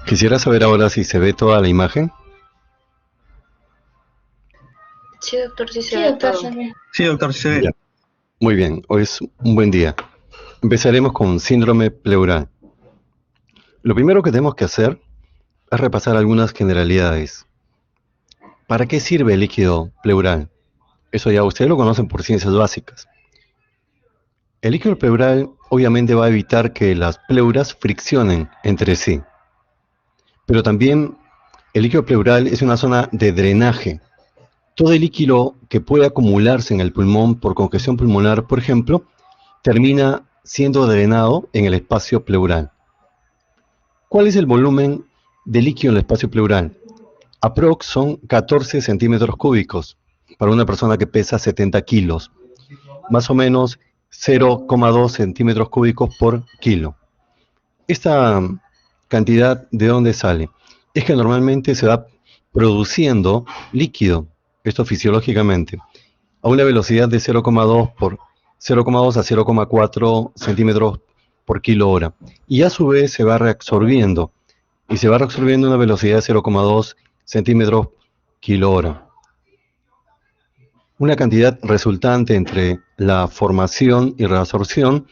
Quisiera saber ahora si se ve toda la imagen. Sí, doctor, sí se Sí, ve doctor, todo. se ve. Sí, doctor, sí se ve. Ya. Muy bien, hoy es un buen día. Empezaremos con síndrome pleural. Lo primero que tenemos que hacer es repasar algunas generalidades. ¿Para qué sirve el líquido pleural? Eso ya ustedes lo conocen por ciencias básicas. El líquido pleural obviamente va a evitar que las pleuras friccionen entre sí, pero también el líquido pleural es una zona de drenaje. Todo el líquido que puede acumularse en el pulmón por congestión pulmonar, por ejemplo, termina siendo drenado en el espacio pleural. ¿Cuál es el volumen de líquido en el espacio pleural? Aprox son 14 centímetros cúbicos para una persona que pesa 70 kilos, más o menos 0,2 centímetros cúbicos por kilo. Esta cantidad, ¿de dónde sale? Es que normalmente se va produciendo líquido, esto fisiológicamente, a una velocidad de 0,2 a 0,4 centímetros por kilo hora. Y a su vez se va reabsorbiendo, y se va reabsorbiendo a una velocidad de 0,2 centímetros kilo hora. Una cantidad resultante entre la formación y reabsorción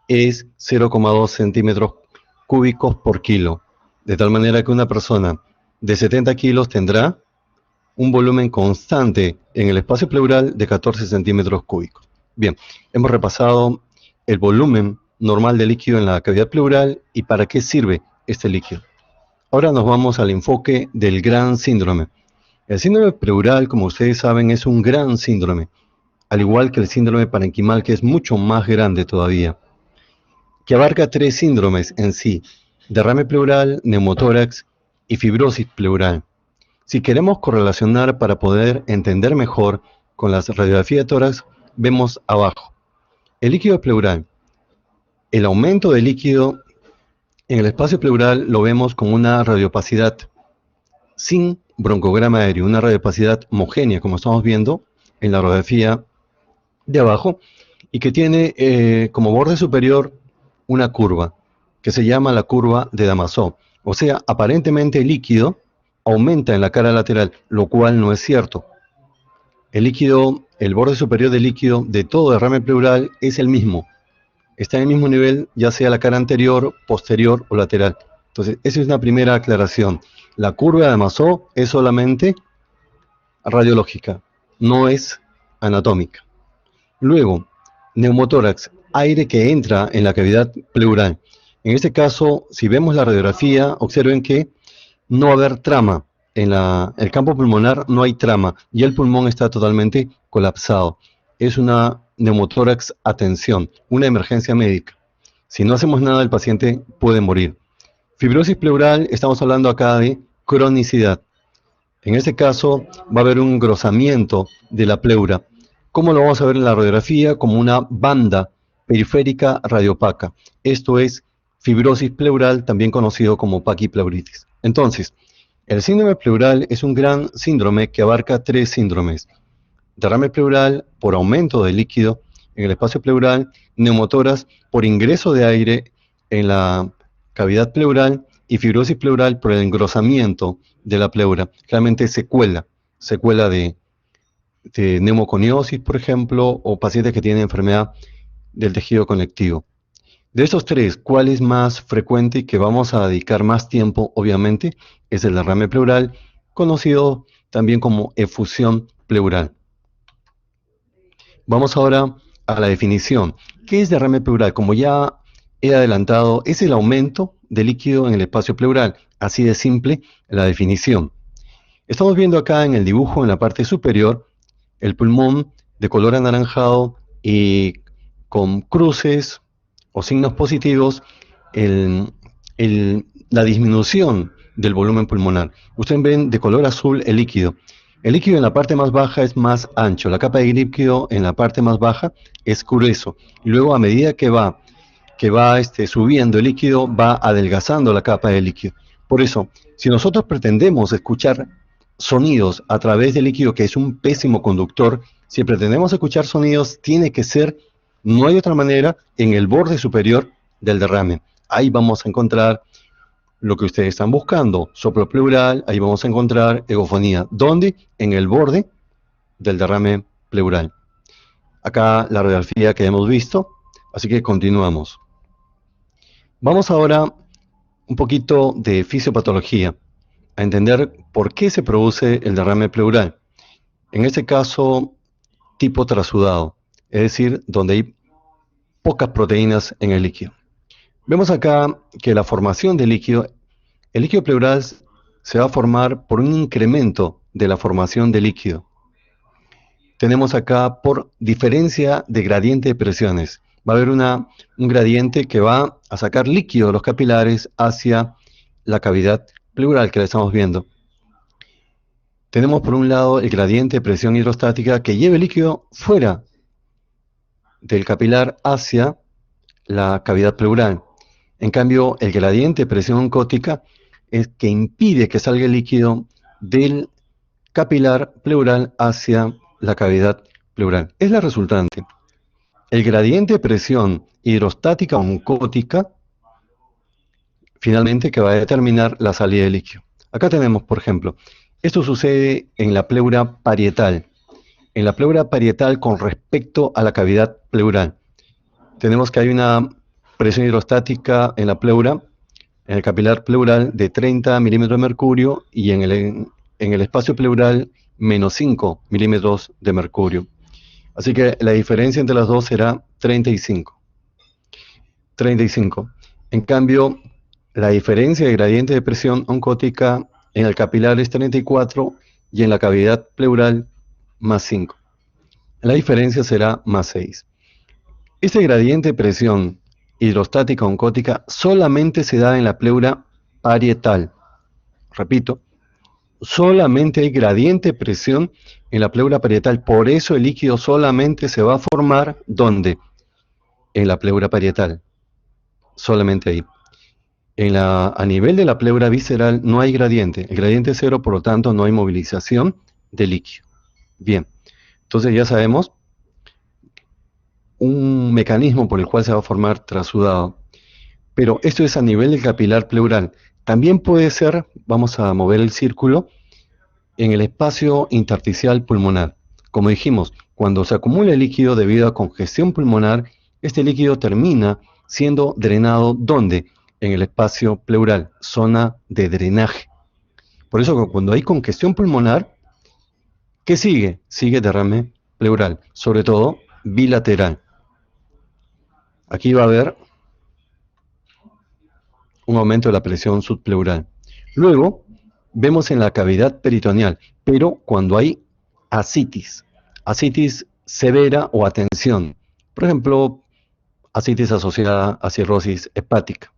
es 0,2 centímetros cúbicos por kilo, de tal manera que una persona de 70 kilos tendrá un volumen constante en el espacio pleural de 14 centímetros cúbicos. Bien, hemos repasado el volumen normal de líquido en la cavidad pleural y para qué sirve este líquido. Ahora nos vamos al enfoque del gran síndrome. El síndrome pleural, como ustedes saben, es un gran síndrome, al igual que el síndrome parenquimal, que es mucho más grande todavía, que abarca tres síndromes en sí: derrame pleural, neumotórax y fibrosis pleural. Si queremos correlacionar para poder entender mejor con las radiografías de tórax, vemos abajo. El líquido pleural. El aumento de líquido en el espacio pleural lo vemos con una radiopacidad sin broncograma aéreo, una radiopacidad homogénea, como estamos viendo en la radiografía de abajo, y que tiene como borde superior una curva, que se llama la curva de Damasó. O sea, aparentemente el líquido aumenta en la cara lateral, lo cual no es cierto. El líquido, el borde superior del líquido de todo derrame pleural es el mismo. Está en el mismo nivel, ya sea la cara anterior, posterior o lateral. Entonces, esa es una primera aclaración. La curva de Damasó es solamente radiológica, no es anatómica. Luego, neumotórax, aire que entra en la cavidad pleural. En este caso, si vemos la radiografía, observen que no va a haber trama. En el campo pulmonar no hay trama y el pulmón está totalmente colapsado. Es una neumotórax a tensión, una emergencia médica. Si no hacemos nada, el paciente puede morir. Fibrosis pleural, estamos hablando acá de cronicidad. En este caso va a haber un engrosamiento de la pleura. ¿Cómo lo vamos a ver en la radiografía? Como una banda periférica radiopaca. Esto es fibrosis pleural, también conocido como paquipleuritis. Entonces, el síndrome pleural es un gran síndrome que abarca tres síndromes: derrame pleural por aumento de líquido en el espacio pleural, neumotórax por ingreso de aire en la cavidad pleural y fibrosis pleural por el engrosamiento de la pleura, realmente secuela de neumoconiosis, por ejemplo, o pacientes que tienen enfermedad del tejido conectivo. De estos tres, ¿cuál es más frecuente y que vamos a dedicar más tiempo, obviamente? Es el derrame pleural, conocido también como efusión pleural. Vamos ahora a la definición. ¿Qué es derrame pleural? Como ya he adelantado, es el aumento de líquido en el espacio pleural. Así de simple la definición. Estamos viendo acá en el dibujo, en la parte superior, el pulmón de color anaranjado y con cruces o signos positivos, el- la disminución del volumen pulmonar. Ustedes ven de color azul el líquido. El líquido en la parte más baja es más ancho, la capa de líquido en la parte más baja es grueso. Y luego a medida que va subiendo el líquido, va adelgazando la capa de líquido. Por eso, si nosotros pretendemos escuchar sonidos a través del líquido, que es un pésimo conductor, si pretendemos escuchar sonidos, tiene que ser, no hay otra manera, en el borde superior del derrame. Ahí vamos a encontrar lo que ustedes están buscando. Soplo pleural, ahí vamos a encontrar eufonía. ¿Dónde? En el borde del derrame pleural. Acá la radiografía que hemos visto, así que continuamos. Vamos ahora un poquito de fisiopatología, a entender por qué se produce el derrame pleural. En este caso, tipo trasudado, es decir, donde hay pocas proteínas en el líquido. Vemos acá que la formación del líquido, el líquido pleural se va a formar por un incremento de la formación de líquido. Tenemos acá por diferencia de gradiente de presiones. Va a haber un gradiente que va a sacar líquido de los capilares hacia la cavidad pleural que la estamos viendo. Tenemos por un lado el gradiente de presión hidrostática que lleva el líquido fuera del capilar hacia la cavidad pleural. En cambio, el gradiente de presión oncótica es que impide que salga el líquido del capilar pleural hacia la cavidad pleural. Es la resultante. El gradiente de presión hidrostática oncótica, finalmente, que va a determinar la salida del líquido. Acá tenemos, por ejemplo, esto sucede en la pleura parietal. En la pleura parietal con respecto a la cavidad pleural. Tenemos que hay una presión hidrostática en la pleura, en el capilar pleural de 30 milímetros de mercurio y en el espacio pleural menos 5 milímetros de mercurio. Así que la diferencia entre las dos será 35. En cambio, la diferencia de gradiente de presión oncótica en el capilar es 34 y en la cavidad pleural más 5. La diferencia será más 6. Este gradiente de presión hidrostática oncótica solamente se da en la pleura parietal. Repito, solamente hay gradiente de presión en la pleura parietal. Por eso el líquido solamente se va a formar, ¿dónde? En la pleura parietal. Solamente ahí. A nivel de la pleura visceral no hay gradiente. El gradiente es 0, por lo tanto no hay movilización de líquido. Bien, entonces ya sabemos un mecanismo por el cual se va a formar trasudado. Pero esto es a nivel del capilar pleural. También puede ser, vamos a mover el círculo, en el espacio intersticial pulmonar. Como dijimos, cuando se acumula el líquido debido a congestión pulmonar, este líquido termina siendo drenado, ¿dónde? En el espacio pleural, zona de drenaje. Por eso cuando hay congestión pulmonar, ¿qué sigue? Sigue derrame pleural, sobre todo bilateral. Aquí va a haber un aumento de la presión subpleural. Luego, vemos en la cavidad peritoneal, pero cuando hay ascitis severa o atención, por ejemplo, ascitis asociada a cirrosis hepática.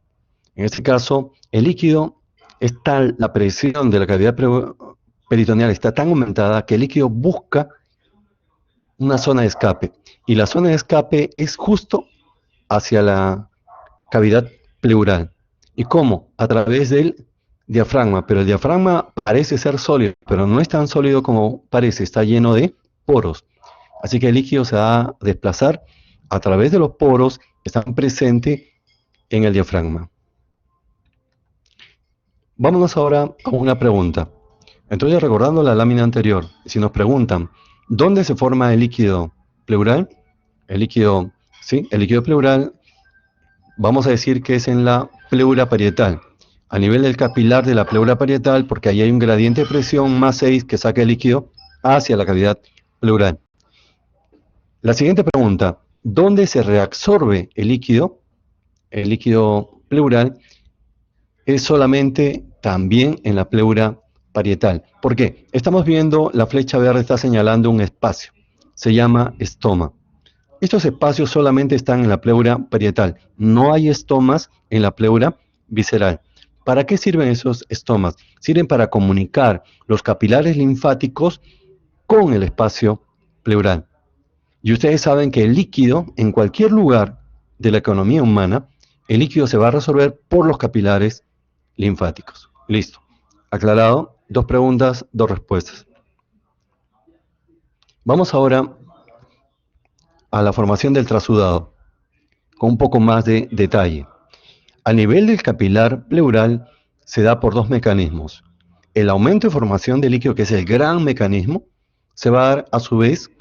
En este caso, el líquido la presión de la cavidad peritoneal está tan aumentada que el líquido busca una zona de escape, y la zona de escape es justo hacia la cavidad pleural. ¿Y cómo? A través del diafragma, pero el diafragma parece ser sólido, pero no es tan sólido como parece, está lleno de poros. Así que el líquido se va a desplazar a través de los poros que están presentes en el diafragma. Vámonos ahora a una pregunta. Entonces, recordando la lámina anterior, si nos preguntan, ¿dónde se forma el líquido pleural? El líquido pleural, vamos a decir que es en la pleura parietal, a nivel del capilar de la pleura parietal, porque ahí hay un gradiente de presión más 6 que saca el líquido hacia la cavidad pleural. La siguiente pregunta, ¿dónde se reabsorbe el líquido? El líquido pleural es solamente también en la pleura parietal. ¿Por qué? Estamos viendo, la flecha verde está señalando un espacio, se llama estoma. Estos espacios solamente están en la pleura parietal, no hay estomas en la pleura visceral. ¿Para qué sirven esos estomas? Sirven para comunicar los capilares linfáticos con el espacio pleural. Y ustedes saben que el líquido, en cualquier lugar de la economía humana, el líquido se va a resolver por los capilares linfáticos. Listo. Aclarado. 2 preguntas, 2 respuestas. Vamos ahora a la formación del trasudado, con un poco más de detalle. A nivel del capilar pleural se da por dos mecanismos. El aumento de formación de líquido, que es el gran mecanismo, se va a dar a su vez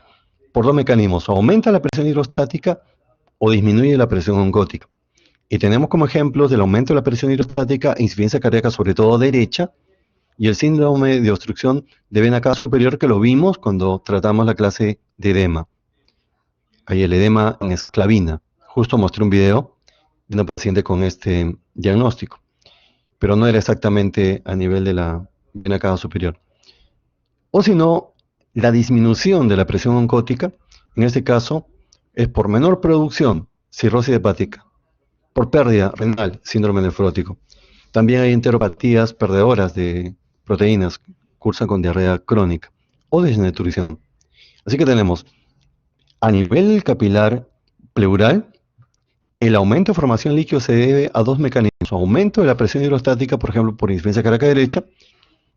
por dos mecanismos. O aumenta la presión hidrostática o disminuye la presión oncótica. Y tenemos como ejemplos del aumento de la presión hidrostática insuficiencia cardíaca, sobre todo derecha, y el síndrome de obstrucción de vena cava superior, que lo vimos cuando tratamos la clase de edema. Hay el edema en esclavina. Justo mostré un video de una paciente con este diagnóstico, pero no era exactamente a nivel de la vena cava superior. O si no, la disminución de la presión oncótica, en este caso, es por menor producción, cirrosis hepática, por pérdida renal, síndrome nefrótico. También hay enteropatías perdedoras de proteínas, cursan con diarrea crónica o desnutrición. Así que tenemos a nivel capilar pleural, el aumento de formación líquido se debe a dos mecanismos: aumento de la presión hidrostática, por ejemplo, por insuficiencia cardíaca derecha,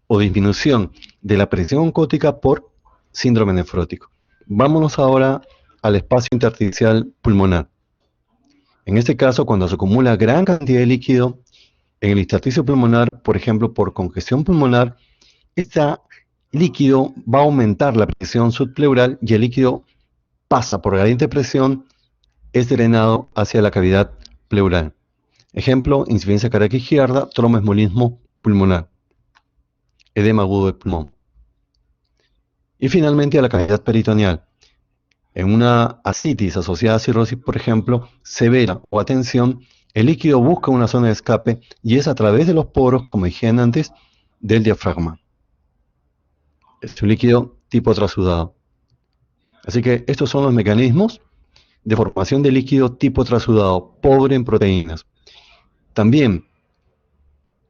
o disminución de la presión oncótica por síndrome nefrótico. Vámonos ahora al espacio intersticial pulmonar. En este caso, cuando se acumula gran cantidad de líquido en el intersticio pulmonar, por ejemplo, por congestión pulmonar, este líquido va a aumentar la presión subpleural y el líquido pasa por gradiente de presión, es drenado hacia la cavidad pleural. Ejemplo, insuficiencia cardíaca izquierda, tromboembolismo pulmonar, edema agudo del pulmón. Y finalmente a la cavidad peritoneal. En una ascitis asociada a cirrosis, por ejemplo, severa o a tensión, el líquido busca una zona de escape y es a través de los poros, como dije antes, del diafragma. Es un líquido tipo trasudado. Así que estos son los mecanismos de formación de líquido tipo trasudado, pobre en proteínas. También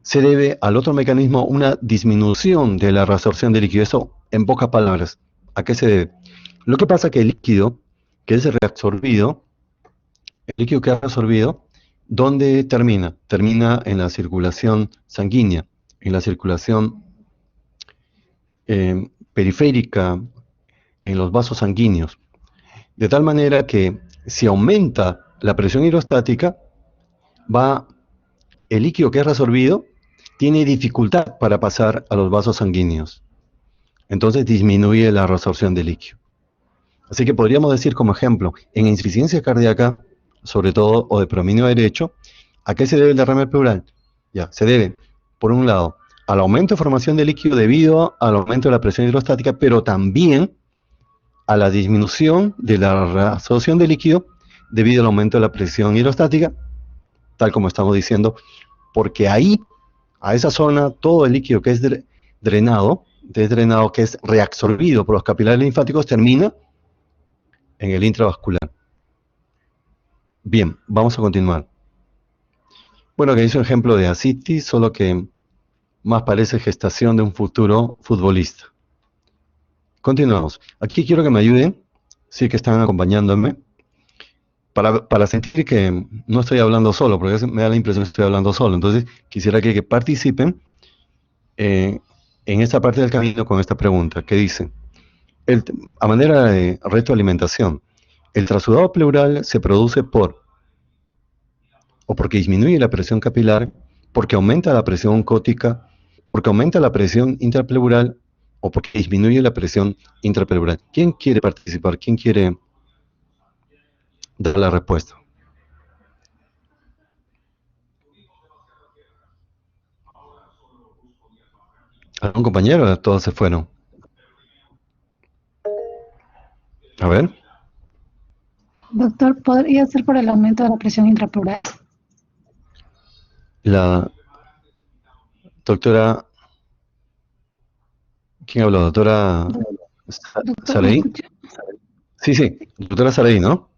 se debe al otro mecanismo una disminución de la reabsorción de líquido. Eso, en pocas palabras, ¿a qué se debe? Lo que pasa es que el líquido que es reabsorbido, ¿dónde termina? Termina en la circulación sanguínea, en la circulación periférica, en los vasos sanguíneos. De tal manera que si aumenta la presión hidrostática, el líquido que es reabsorbido tiene dificultad para pasar a los vasos sanguíneos. Entonces disminuye la reabsorción de líquido. Así que podríamos decir como ejemplo, en insuficiencia cardíaca, sobre todo, o de predominio derecho, ¿a qué se debe el derrame pleural? Ya, se debe, por un lado, al aumento de formación de líquido debido al aumento de la presión hidrostática, pero también a la disminución de la reabsorción de líquido debido al aumento de la presión hidrostática, tal como estamos diciendo, porque ahí, a esa zona, todo el líquido que es drenado, que es reabsorbido por los capilares linfáticos, termina en el intravascular. Bien, vamos a continuar. Bueno, que hice un ejemplo de ascitis, solo que más parece gestación de un futuro futbolista. Continuamos. Aquí quiero que me ayuden, sí que están acompañándome, para sentir que no estoy hablando solo, porque me da la impresión que estoy hablando solo. Entonces, quisiera que participen en esta parte del camino con esta pregunta, que dice, a manera de retroalimentación, el trasudado pleural se produce porque disminuye la presión capilar, porque aumenta la presión oncótica, porque aumenta la presión intrapleural o porque disminuye la presión intrapleural. ¿Quién quiere participar? ¿Quién quiere dar la respuesta? ¿Algún compañero? Todos se fueron. A ver. Doctor, ¿podría ser por el aumento de la presión intrapleural? La doctora... ¿Quién habló? ¿Doctora Doctor, ¿me Saraí? escucha? Sí, doctora Saraí, ¿no?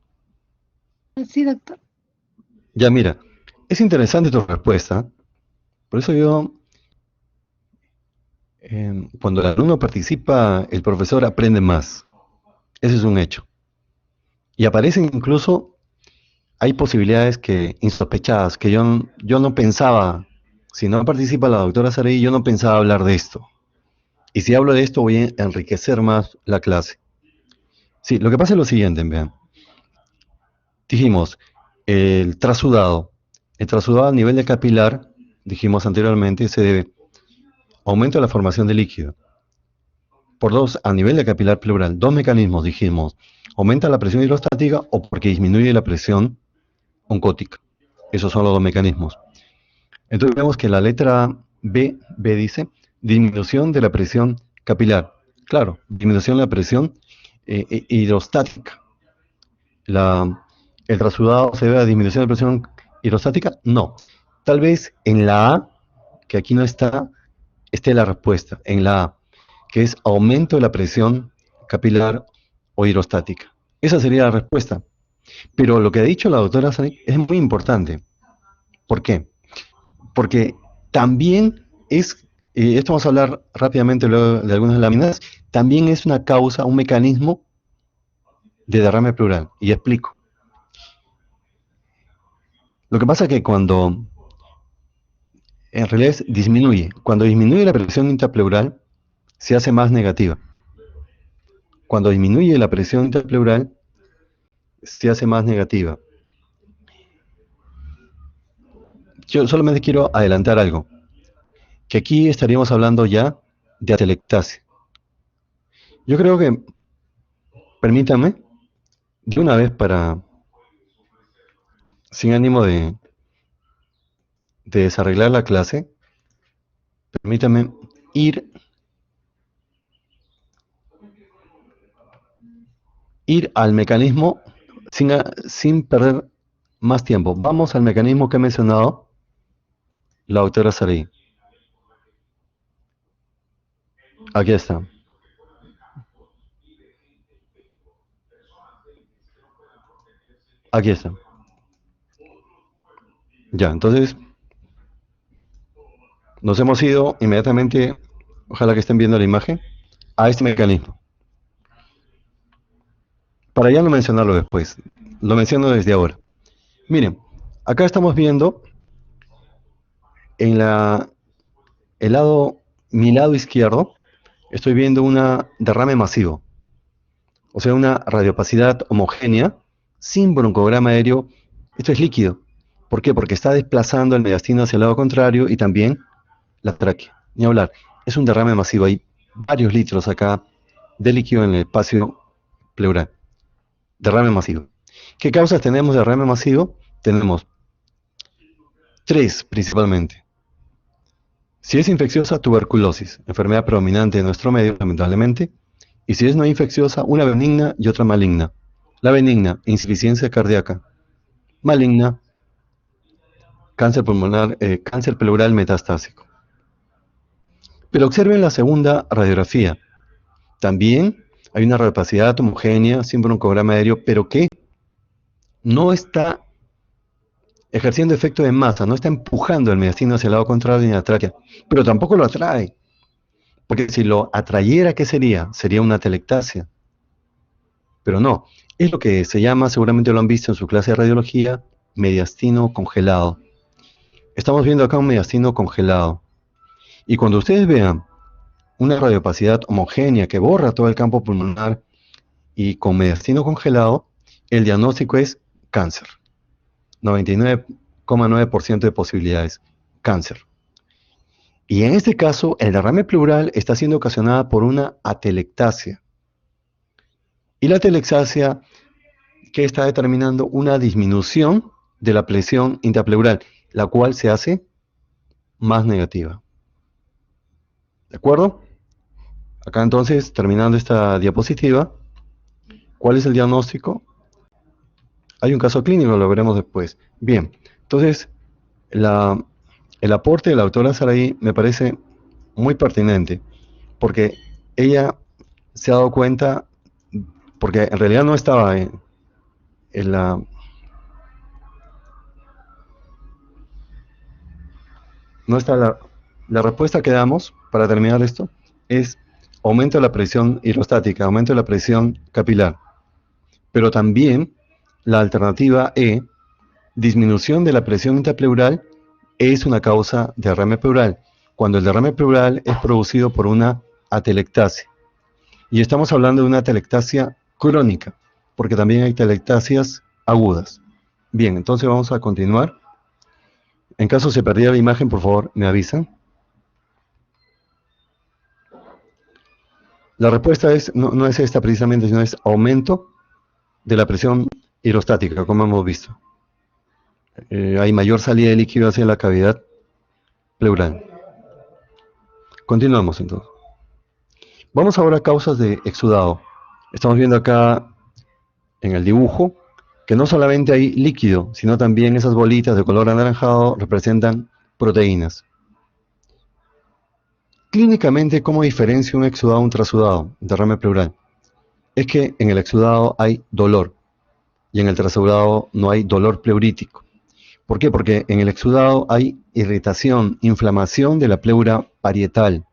Sí, doctor. Ya, mira, es interesante tu respuesta. Por eso yo, cuando el alumno participa, el profesor aprende más. Ese es un hecho. Y aparecen incluso, hay posibilidades insospechadas, que yo no pensaba, si no participa la doctora Saraí, yo no pensaba hablar de esto. Y si hablo de esto, voy a enriquecer más la clase. Sí, lo que pasa es lo siguiente, vean. Dijimos, el trasudado a nivel de capilar dijimos anteriormente, se debe aumento de la formación de líquido. Por dos, a nivel de capilar pleural, dos mecanismos, dijimos, aumenta la presión hidrostática o porque disminuye la presión oncótica. Esos son los dos mecanismos. Entonces vemos que la letra B dice disminución de la presión capilar. Claro, disminución de la presión hidrostática. ¿El trasudado se debe a disminución de presión hidrostática? No. Tal vez en la A, que aquí no está, esté la respuesta. En la A, que es aumento de la presión capilar o hidrostática. Esa sería la respuesta. Pero lo que ha dicho la doctora Sanik es muy importante. ¿Por qué? Porque también es, esto vamos a hablar rápidamente luego de algunas láminas, también es una causa, un mecanismo de derrame pleural. Y explico. Lo que pasa es que cuando, en realidad disminuye, cuando disminuye la presión intrapleural, se hace más negativa. Cuando disminuye la presión intrapleural, se hace más negativa. Yo solamente quiero adelantar algo, que aquí estaríamos hablando ya de atelectasia. Yo creo que, permítanme, de una vez para, sin ánimo de desarreglar la clase, permítanme ir al mecanismo sin perder más tiempo. Vamos al mecanismo que ha mencionado la doctora Saray. Aquí está. Aquí está. Ya, entonces nos hemos ido inmediatamente, ojalá que estén viendo la imagen, a este mecanismo. Para ya no mencionarlo después, lo menciono desde ahora. Miren, acá estamos viendo en mi lado izquierdo, estoy viendo un derrame masivo, o sea, una radiopacidad homogénea sin broncograma aéreo. Esto es líquido. ¿Por qué? Porque está desplazando el mediastino hacia el lado contrario y también la tráquea. Ni hablar, es un derrame masivo. Hay varios litros acá de líquido en el espacio pleural. Derrame masivo. ¿Qué causas tenemos de derrame masivo? Tenemos tres principalmente. Si es infecciosa, tuberculosis, enfermedad predominante de nuestro medio, lamentablemente. Y si es no infecciosa, una benigna y otra maligna. La benigna, insuficiencia cardíaca. Maligna, cáncer pulmonar, cáncer pleural metastásico. Pero observen la segunda radiografía. También hay una radiopacidad homogénea, sin broncograma aéreo, pero que no está ejerciendo efecto de masa, no está empujando el mediastino hacia el lado contrario ni la tráquea, pero tampoco lo atrae. Porque si lo atrayera, ¿qué sería? Sería una atelectasia. Pero no, es lo que se llama, seguramente lo han visto en su clase de radiología, mediastino congelado. Estamos viendo acá un mediastino congelado. Y cuando ustedes vean una radiopacidad homogénea que borra todo el campo pulmonar y con mediastino congelado, el diagnóstico es cáncer. 99,9% de posibilidades, cáncer. Y en este caso, el derrame pleural está siendo ocasionada por una atelectasia. Y la atelectasia, ¿qué está determinando? Una disminución de la presión intrapleural, la cual se hace más negativa. ¿De acuerdo? Acá entonces, terminando esta diapositiva, ¿cuál es el diagnóstico? Hay un caso clínico, lo veremos después. Bien, entonces, el aporte de la doctora Saray me parece muy pertinente, porque ella se ha dado cuenta, porque en realidad no estaba en la... No está la respuesta que damos, para terminar esto, es aumento de la presión hidrostática, aumento de la presión capilar. Pero también la alternativa E, disminución de la presión intrapleural, es una causa de derrame pleural, cuando el derrame pleural es producido por una atelectasia. Y estamos hablando de una atelectasia crónica, porque también hay atelectasias agudas. Bien, entonces vamos a continuar. En caso se perdiera la imagen, por favor, me avisan. La respuesta no es esta precisamente, sino es aumento de la presión hidrostática, como hemos visto. Hay mayor salida de líquido hacia la cavidad pleural. Continuamos entonces. Vamos ahora a causas de exudado. Estamos viendo acá en el dibujo que no solamente hay líquido, sino también esas bolitas de color anaranjado representan proteínas. Clínicamente, ¿cómo diferencia un exudado de un trasudado, un derrame pleural? Es que en el exudado hay dolor y en el trasudado no hay dolor pleurítico. ¿Por qué? Porque en el exudado hay irritación, inflamación de la pleura parietal,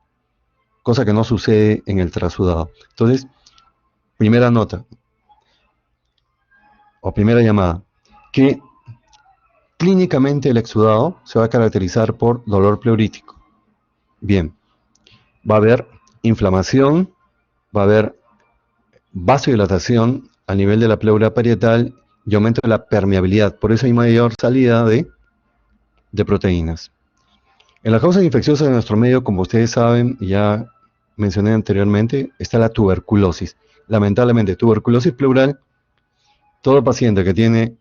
cosa que no sucede en el trasudado. Entonces, primera nota, o primera llamada, que clínicamente el exudado se va a caracterizar por dolor pleurítico. Bien, va a haber inflamación, va a haber vasodilatación a nivel de la pleura parietal y aumento de la permeabilidad. Por eso hay mayor salida de proteínas. En las causas infecciosas de nuestro medio, como ustedes saben, ya mencioné anteriormente, está la tuberculosis. Lamentablemente, tuberculosis pleural, todo paciente que tiene,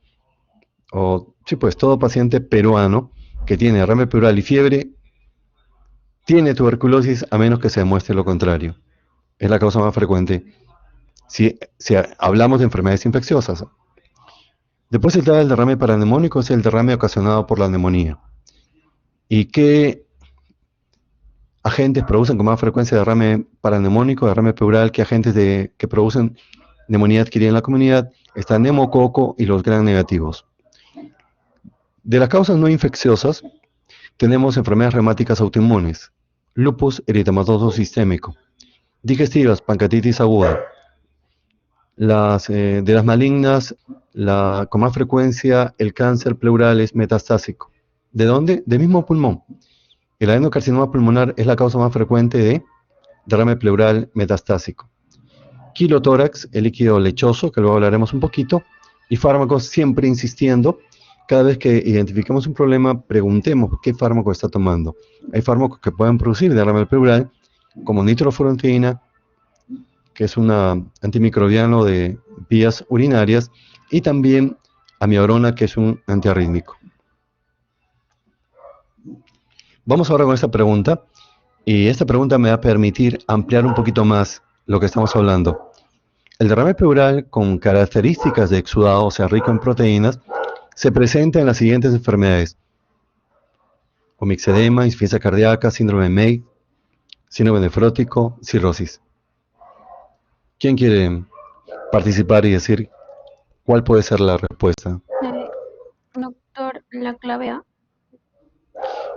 todo paciente peruano que tiene derrame pleural y fiebre, tiene tuberculosis a menos que se demuestre lo contrario. Es la causa más frecuente si hablamos de enfermedades infecciosas. Después está el derrame paranemónico, es el derrame ocasionado por la neumonía. ¿Y qué agentes producen con más frecuencia derrame paranemónico, derrame pleural? ¿Qué agentes que producen neumonía adquirida en la comunidad? Está neumococo y los gram negativos. De las causas no infecciosas, tenemos enfermedades reumáticas autoinmunes, lupus eritematoso sistémico, digestivas, pancreatitis aguda. De las malignas, con más frecuencia, el cáncer pleural es metastásico. ¿De dónde? Del mismo pulmón. El adenocarcinoma pulmonar es la causa más frecuente de derrame pleural metastásico. Quilotórax, el líquido lechoso, que luego hablaremos un poquito, y fármacos, siempre insistiendo, cada vez que identifiquemos un problema, preguntemos qué fármaco está tomando. Hay fármacos que pueden producir derrame pleural, como nitrofurantoína, que es un antimicrobiano de vías urinarias, y también amiodarona, que es un antiarrítmico. Vamos ahora con esta pregunta, y esta pregunta me va a permitir ampliar un poquito más lo que estamos hablando. El derrame pleural con características de exudado, o sea, rico en proteínas, se presenta en las siguientes enfermedades: omixedema, insuficiencia cardíaca, síndrome de May, síndrome nefrótico, cirrosis. ¿Quién quiere participar y decir cuál puede ser la respuesta? Doctor, la clave A.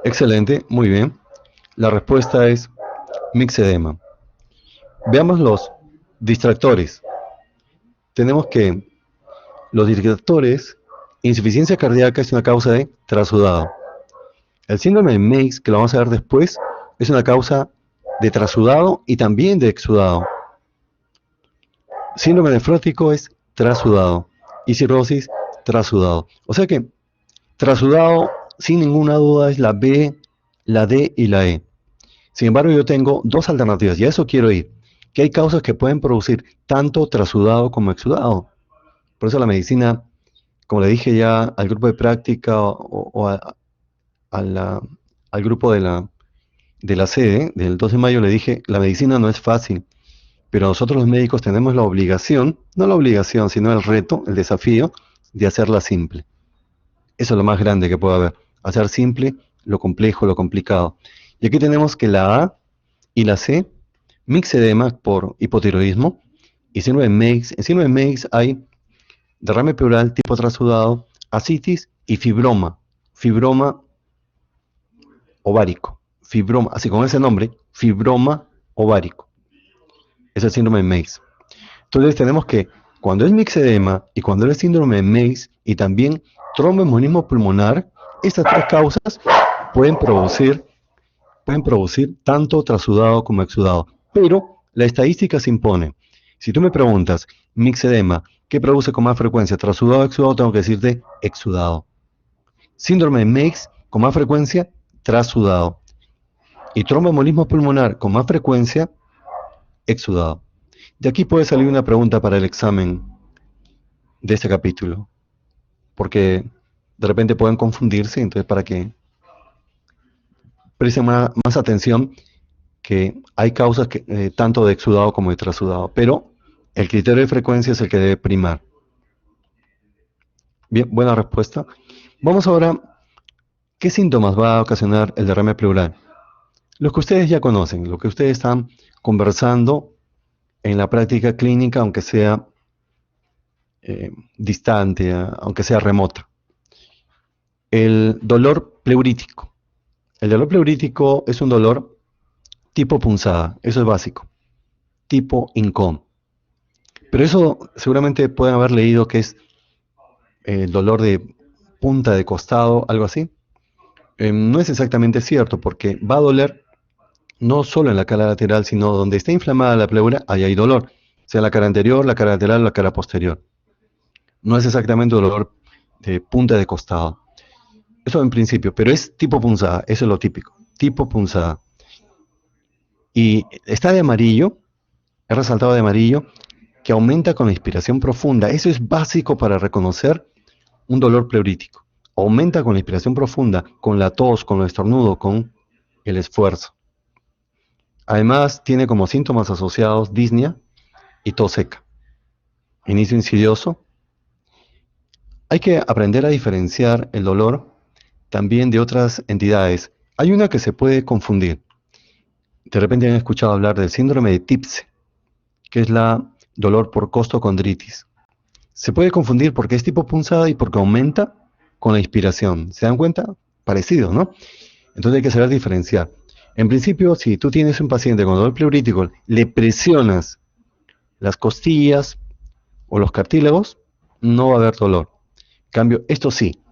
Excelente, muy bien. La respuesta es mixedema. Veamos los distractores. Tenemos que los distractores, insuficiencia cardíaca es una causa de trasudado. El síndrome de Meigs, que lo vamos a ver después, es una causa de trasudado y también de exudado. Síndrome nefrótico es trasudado y cirrosis trasudado. O sea que trasudado, sin ninguna duda, es la B, la D y la E. Sin embargo, yo tengo dos alternativas y a eso quiero ir. Que hay causas que pueden producir tanto trasudado como exudado. Por eso la medicina, como le dije ya al grupo de práctica al grupo de la sede del 12 de mayo, le dije, la medicina no es fácil, pero nosotros los médicos tenemos la obligación, no la obligación, sino el reto, el desafío de hacerla simple. Eso es lo más grande que puede haber, hacer simple lo complejo, lo complicado. Y aquí tenemos que la A y la C, mixedema por hipotiroidismo, y síndrome de Meigs. En síndrome de Meigs hay derrame pleural tipo trasudado, ascitis y fibroma ovárico, fibroma, así con ese nombre, fibroma ovárico. Es el síndrome de Meigs. Entonces tenemos que cuando es mixedema y cuando es síndrome de Meigs y también tromboembolismo pulmonar, estas tres causas pueden producir tanto trasudado como exudado. Pero la estadística se impone. Si tú me preguntas, mixedema, ¿qué produce con más frecuencia, trasudado o exudado? Tengo que decirte exudado. Síndrome de Meigs, con más frecuencia, trasudado. Y tromboembolismo pulmonar con más frecuencia, exudado. De aquí puede salir una pregunta para el examen de este capítulo, porque de repente pueden confundirse, entonces para que presten más atención, que hay causas tanto de exudado como de trasudado, pero el criterio de frecuencia es el que debe primar. Bien, buena respuesta. Vamos ahora, ¿qué síntomas va a ocasionar el derrame pleural? Los que ustedes ya conocen, lo que ustedes están conversando en la práctica clínica, aunque sea distante, aunque sea remota. El dolor pleurítico. El dolor pleurítico es un dolor tipo punzada, eso es básico, tipo INCOM. Pero eso seguramente pueden haber leído que es el dolor de punta de costado, algo así. No es exactamente cierto, porque va a doler no solo en la cara lateral, sino donde está inflamada la pleura, ahí hay dolor, sea la cara anterior, la cara lateral o la cara posterior. No es exactamente dolor de punta de costado. Eso en principio, pero es tipo punzada, eso es lo típico, tipo punzada. Y está de amarillo, es resaltado de amarillo, que aumenta con la inspiración profunda. Eso es básico para reconocer un dolor pleurítico. Aumenta con la inspiración profunda, con la tos, con el estornudo, con el esfuerzo. Además, tiene como síntomas asociados disnea y tos seca. Inicio insidioso. Hay que aprender a diferenciar el dolor también de otras entidades. Hay una que se puede confundir. De repente han escuchado hablar del síndrome de TIPSE, que es la dolor por costocondritis. Se puede confundir porque es tipo punzada y porque aumenta con la inspiración. ¿Se dan cuenta? Parecido, ¿no? Entonces hay que saber diferenciar. En principio, si tú tienes un paciente con dolor pleurítico, le presionas las costillas o los cartílagos, no va a haber dolor. En cambio, esto sí,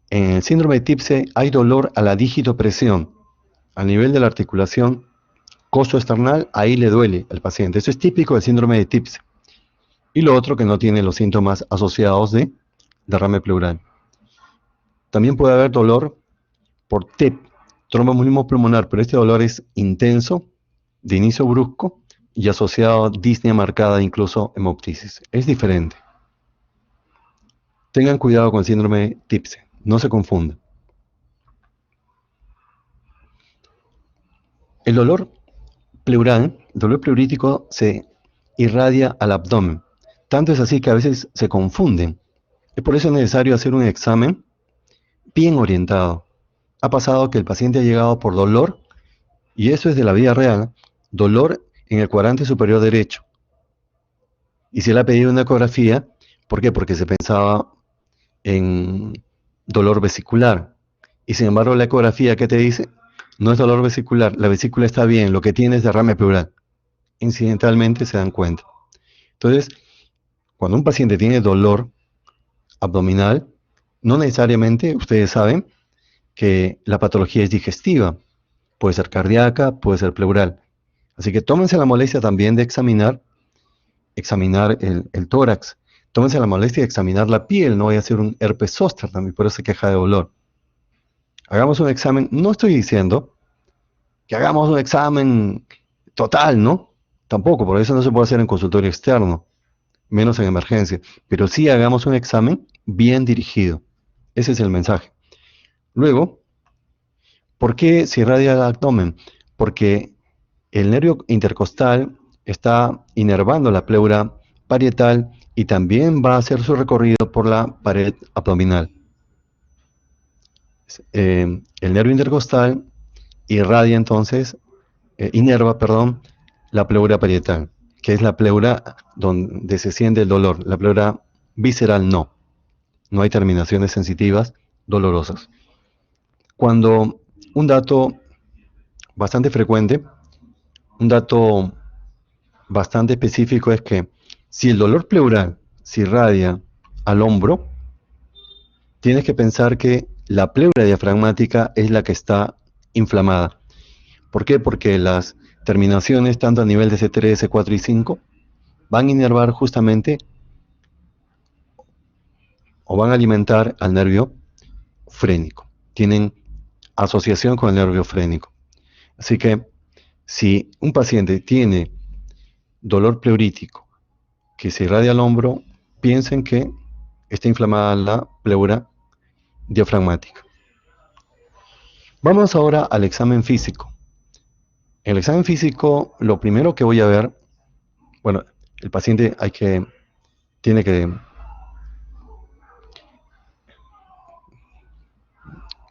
en el síndrome de TIPSE hay dolor a la digitopresión, a nivel de la articulación costoesternal, ahí le duele al paciente. Eso es típico del síndrome de TIPSE. Y lo otro que no tiene los síntomas asociados de derrame pleural. También puede haber dolor por TEP, tromboembolismo pulmonar, pero este dolor es intenso, de inicio brusco y asociado a disnea marcada, incluso hemoptisis. Es diferente. Tengan cuidado con el síndrome de TIPSE, no se confundan. El dolor pleural, el dolor pleurítico se irradia al abdomen. Tanto es así que a veces se confunden. Es por eso necesario hacer un examen bien orientado. Ha pasado que el paciente ha llegado por dolor, y eso es de la vida real, dolor en el cuadrante superior derecho. Y se le ha pedido una ecografía, ¿por qué? Porque se pensaba en dolor vesicular. Y sin embargo la ecografía, ¿qué te dice? No es dolor vesicular, la vesícula está bien, lo que tiene es derrame pleural. Incidentalmente se dan cuenta. Entonces, cuando un paciente tiene dolor abdominal, no necesariamente, ustedes saben, que la patología es digestiva. Puede ser cardíaca, puede ser pleural. Así que tómense la molestia también de examinar el tórax. Tómense la molestia de examinar la piel, no vaya a ser un herpes zóster también, por eso se queja de dolor. Hagamos un examen, no estoy diciendo que hagamos un examen total, ¿no? Tampoco, por eso no se puede hacer en consultorio externo, menos en emergencia. Pero sí hagamos un examen bien dirigido. Ese es el mensaje. Luego, ¿por qué se irradia el abdomen? Porque el nervio intercostal está inervando la pleura parietal y también va a hacer su recorrido por la pared abdominal. El nervio intercostal irradia entonces, inerva, perdón, la pleura parietal, que es la pleura donde se siente el dolor. La pleura visceral no. No hay terminaciones sensitivas dolorosas. Cuando un dato bastante frecuente, un dato bastante específico es que si el dolor pleural se irradia al hombro, tienes que pensar que la pleura diafragmática es la que está inflamada. ¿Por qué? Porque las terminaciones, tanto a nivel de C3, C4 y 5, van a inervar justamente o van a alimentar al nervio frénico. Tienen asociación con el nervio frénico. Así que si un paciente tiene dolor pleurítico que se irradia al hombro, piensen que está inflamada la pleura diafragmática. Vamos ahora al examen físico. En el examen físico, lo primero que voy a ver, bueno, el paciente tiene que,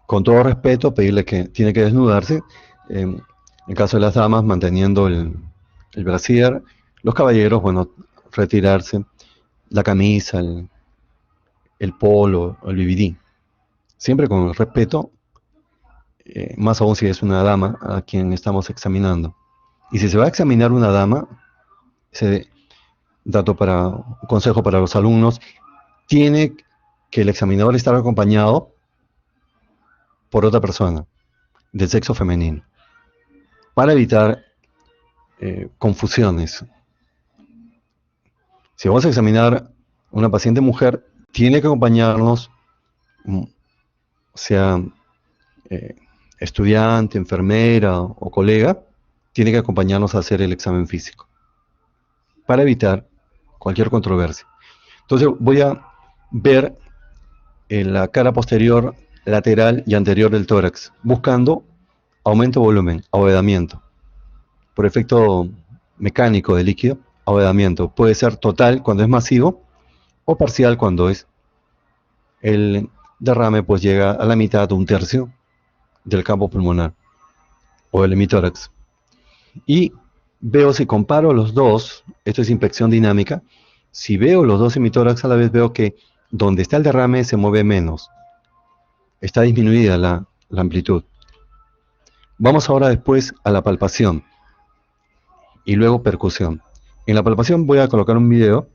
con todo respeto, pedirle que tiene que desnudarse. En el caso de las damas, manteniendo el brasier. Los caballeros, bueno, retirarse la camisa, el polo, el BVD. Siempre con respeto, más aún si es una dama a quien estamos examinando. Y si se va a examinar una dama, ese consejo para los alumnos, tiene que el examinador estar acompañado por otra persona del sexo femenino, para evitar confusiones. Si vamos a examinar una paciente mujer, tiene que acompañarnos, sea estudiante, enfermera o colega, tiene que acompañarnos a hacer el examen físico, para evitar cualquier controversia. Entonces voy a ver en la cara posterior, lateral y anterior del tórax, buscando aumento de volumen, ahogadamiento. Por efecto mecánico del líquido, ahogadamiento. Puede ser total cuando es masivo o parcial cuando es el derrame, pues llega a la mitad o un tercio del campo pulmonar o del hemitórax. Y veo, si comparo los dos, esto es inspección dinámica, si veo los dos hemitórax a la vez, veo que donde está el derrame se mueve menos. Está disminuida la amplitud. Vamos ahora después a la palpación y luego percusión. En la palpación voy a colocar un video.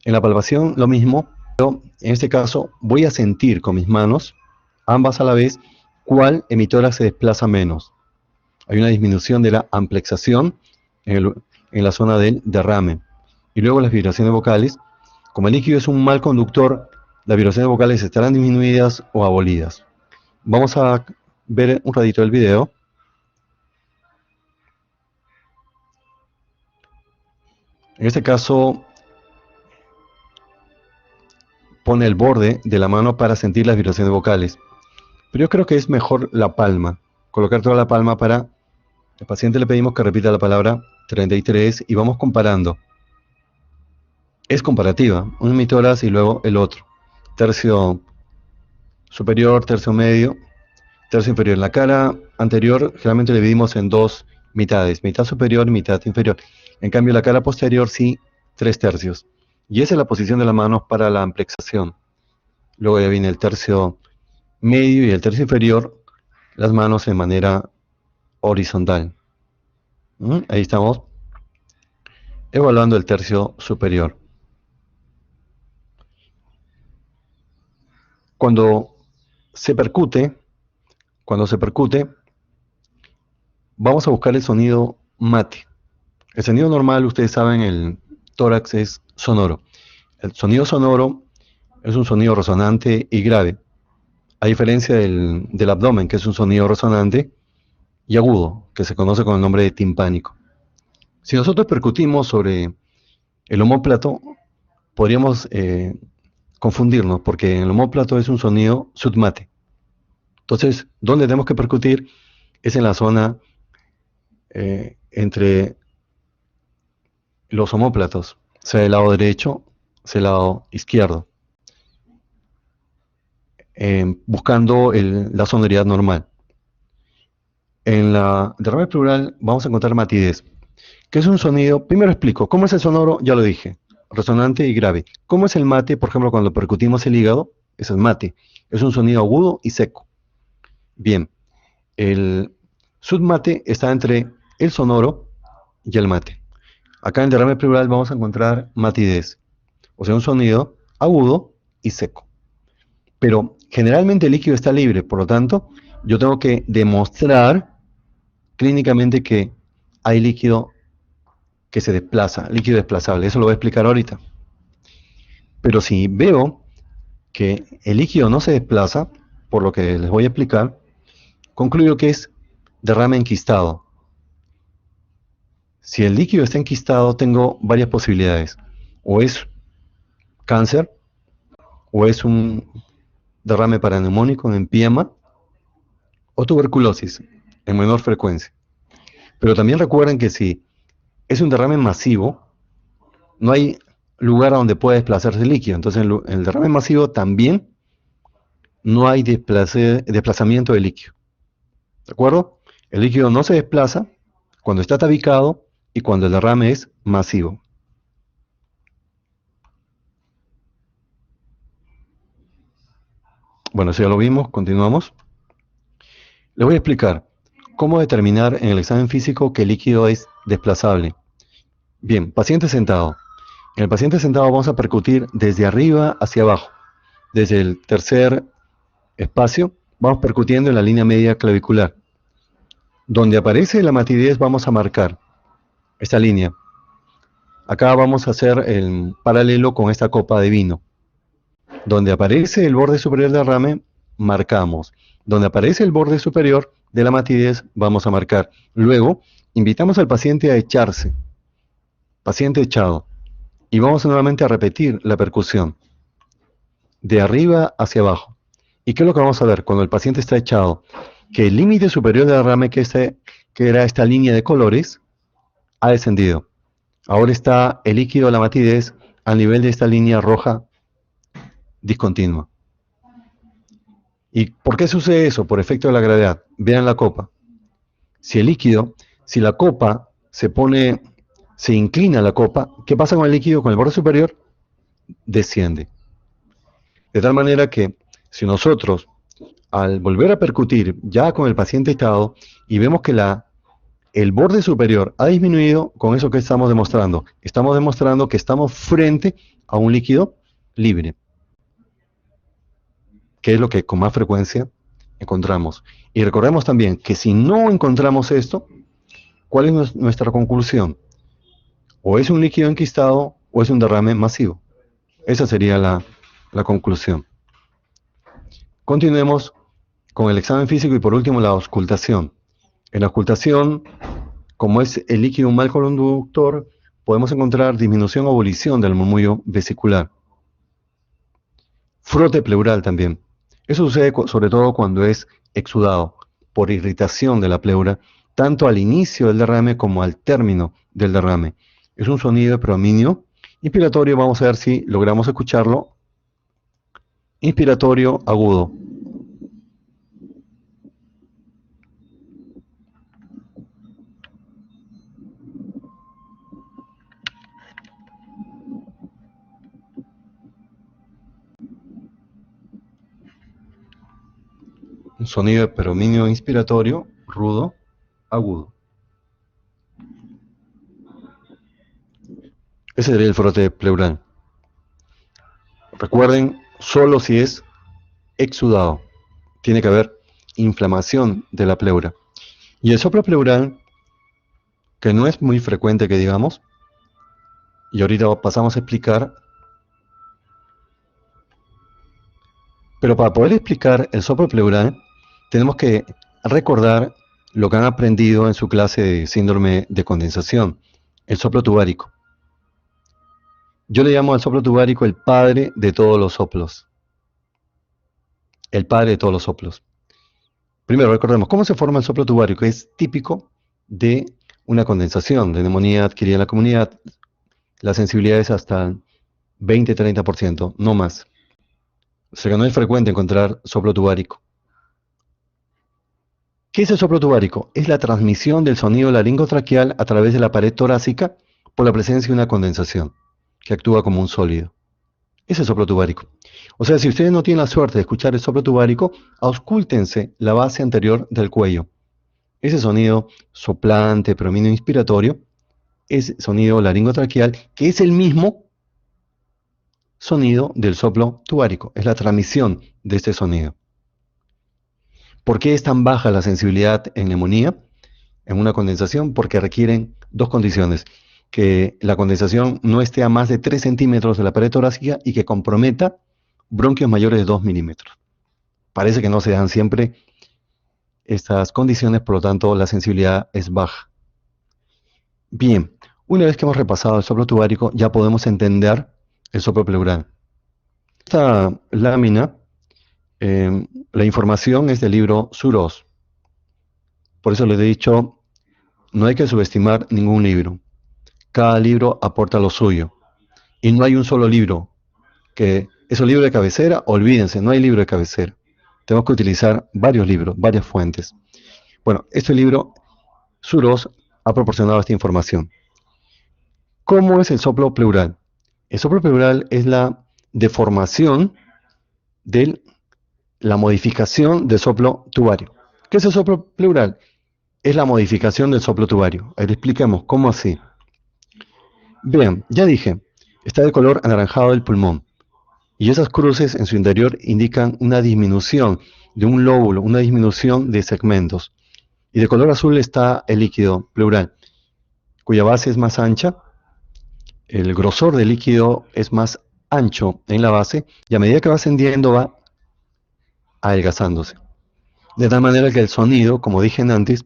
En la palpación lo mismo, pero en este caso voy a sentir con mis manos, ambas a la vez, cuál emitórax se desplaza menos. Hay una disminución de la amplexación en la zona del derrame. Y luego las vibraciones vocales. Como el líquido es un mal conductor, las vibraciones vocales estarán disminuidas o abolidas. Vamos a ver un ratito el video. En este caso, pone el borde de la mano para sentir las vibraciones vocales. Pero yo creo que es mejor la palma. Colocar toda la palma para... Al paciente le pedimos que repita la palabra 33 y vamos comparando. Es comparativa. Un emitórax y luego el otro. Tercio superior, tercio medio, tercio inferior. En la cara anterior generalmente le dividimos en dos mitades. Mitad superior y mitad inferior. En cambio, la cara posterior sí, 3/3. Y esa es la posición de las manos para la amplexación. Luego ya viene el tercio medio y el tercio inferior, las manos de manera horizontal. Ahí estamos evaluando el tercio superior. Cuando se percute, vamos a buscar el sonido mate. El sonido normal, ustedes saben, el tórax es sonoro. El sonido sonoro es un sonido resonante y grave, a diferencia del abdomen, que es un sonido resonante y agudo, que se conoce con el nombre de timpánico. Si nosotros percutimos sobre el omóplato, podríamos confundirnos, porque el omóplato es un sonido submate. Entonces, ¿dónde tenemos que percutir? Es en la zona entre los omóplatos, sea el lado derecho, sea el lado izquierdo, buscando la sonoridad normal. En la derrame pleural vamos a encontrar matidez, que es un sonido. Primero explico, ¿cómo es el sonoro? Ya lo dije, resonante y grave. ¿Cómo es el mate? Por ejemplo, cuando percutimos el hígado, es el mate, es un sonido agudo y seco. Bien, el submate está entre el sonoro y el mate. Acá en el derrame pleural vamos a encontrar matidez, o sea, un sonido agudo y seco. Pero generalmente el líquido está libre, por lo tanto, yo tengo que demostrar clínicamente que hay líquido que se desplaza, líquido desplazable. Eso lo voy a explicar ahorita. Pero si veo que el líquido no se desplaza, por lo que les voy a explicar, concluyo que es derrame enquistado. Si el líquido está enquistado, tengo varias posibilidades. O es cáncer, o es un derrame paraneumónico en empíema, o tuberculosis en menor frecuencia. Pero también recuerden que si es un derrame masivo, no hay lugar a donde pueda desplazarse el líquido. Entonces, en el derrame masivo también no hay desplazamiento del líquido. ¿De acuerdo? El líquido no se desplaza cuando está tabicado y cuando el derrame es masivo. Bueno, eso ya lo vimos, continuamos. Les voy a explicar cómo determinar en el examen físico que el líquido es desplazable. Bien, paciente sentado. En el paciente sentado vamos a percutir desde arriba hacia abajo. Desde el tercer espacio vamos percutiendo en la línea media clavicular. Donde aparece la matidez vamos a marcar esta línea. Acá vamos a hacer el paralelo con esta copa de vino. Donde aparece el borde superior del derrame, marcamos. Donde aparece el borde superior de la matidez, vamos a marcar. Luego, invitamos al paciente a echarse. Paciente echado. Y vamos nuevamente a repetir la percusión. De arriba hacia abajo. ¿Y qué es lo que vamos a ver cuando el paciente está echado? Que el límite superior del derrame, que era esta línea de colores, ha descendido. Ahora está el líquido de la matidez al nivel de esta línea roja discontinua. ¿Y por qué sucede eso? Por efecto de la gravedad. Vean la copa. Si la copa se inclina la copa, ¿qué pasa con el líquido? Con el borde superior, desciende. De tal manera que si nosotros, al volver a percutir ya con el paciente echado y vemos que el borde superior ha disminuido, con eso que estamos demostrando. Estamos demostrando que estamos frente a un líquido libre, que es lo que con más frecuencia encontramos. Y recordemos también que si no encontramos esto, ¿cuál es nuestra conclusión? O es un líquido enquistado o es un derrame masivo. Esa sería la conclusión. Continuemos con el examen físico y por último la auscultación. En la auscultación, como es el líquido un mal conductor, podemos encontrar disminución o abolición del murmullo vesicular. Frote pleural también. Eso sucede sobre todo cuando es exudado por irritación de la pleura, tanto al inicio del derrame como al término del derrame. Es un sonido de predominio inspiratorio. Vamos a ver si logramos escucharlo. Inspiratorio agudo. Un sonido de predominio inspiratorio, rudo, agudo. Ese sería el frote pleural. Recuerden, solo si es exudado. Tiene que haber inflamación de la pleura. Y el soplo pleural, que no es muy frecuente que digamos, y ahorita pasamos a explicar, pero para poder explicar el soplo pleural, tenemos que recordar lo que han aprendido en su clase de síndrome de condensación, el soplo tubárico. Yo le llamo al soplo tubárico el padre de todos los soplos. El padre de todos los soplos. Primero, recordemos, ¿cómo se forma el soplo tubárico? Es típico de una condensación, de neumonía adquirida en la comunidad. La sensibilidad es hasta 20-30%, no más. O sea que no es frecuente encontrar soplo tubárico. ¿Qué es el soplo tubárico? Es la transmisión del sonido laringotraqueal a través de la pared torácica por la presencia de una condensación que actúa como un sólido. Ese es el soplo tubárico. O sea, si ustedes no tienen la suerte de escuchar el soplo tubárico, auscúltense la base anterior del cuello. Ese sonido soplante, predominio inspiratorio, es sonido laringotraqueal, que es el mismo sonido del soplo tubárico. Es la transmisión de este sonido. ¿Por qué es tan baja la sensibilidad en neumonía, en una condensación? Porque requieren dos condiciones. Que la condensación no esté a más de 3 centímetros de la pared torácica y que comprometa bronquios mayores de 2 milímetros. Parece que no se dan siempre estas condiciones, por lo tanto la sensibilidad es baja. Bien, una vez que hemos repasado el soplo tubárico, ya podemos entender el soplo pleural. Esta lámina, la información es del libro Suros. Por eso les he dicho, no hay que subestimar ningún libro. Cada libro aporta lo suyo. Y no hay un solo libro. Que es un libro de cabecera, olvídense, no hay libro de cabecera. Tenemos que utilizar varios libros, varias fuentes. Bueno, este libro, Suros, ha proporcionado esta información. ¿Cómo es el soplo pleural? El soplo pleural es la deformación de la modificación del soplo tubario. ¿Qué es el soplo pleural? Es la modificación del soplo tubario. A ver, expliquemos, ¿cómo así? Bien, ya dije, está de color anaranjado el pulmón. Y esas cruces en su interior indican una disminución de un lóbulo, una disminución de segmentos. Y de color azul está el líquido pleural, cuya base es más ancha. El grosor del líquido es más ancho en la base y a medida que va ascendiendo va adelgazándose. De tal manera que el sonido, como dije antes,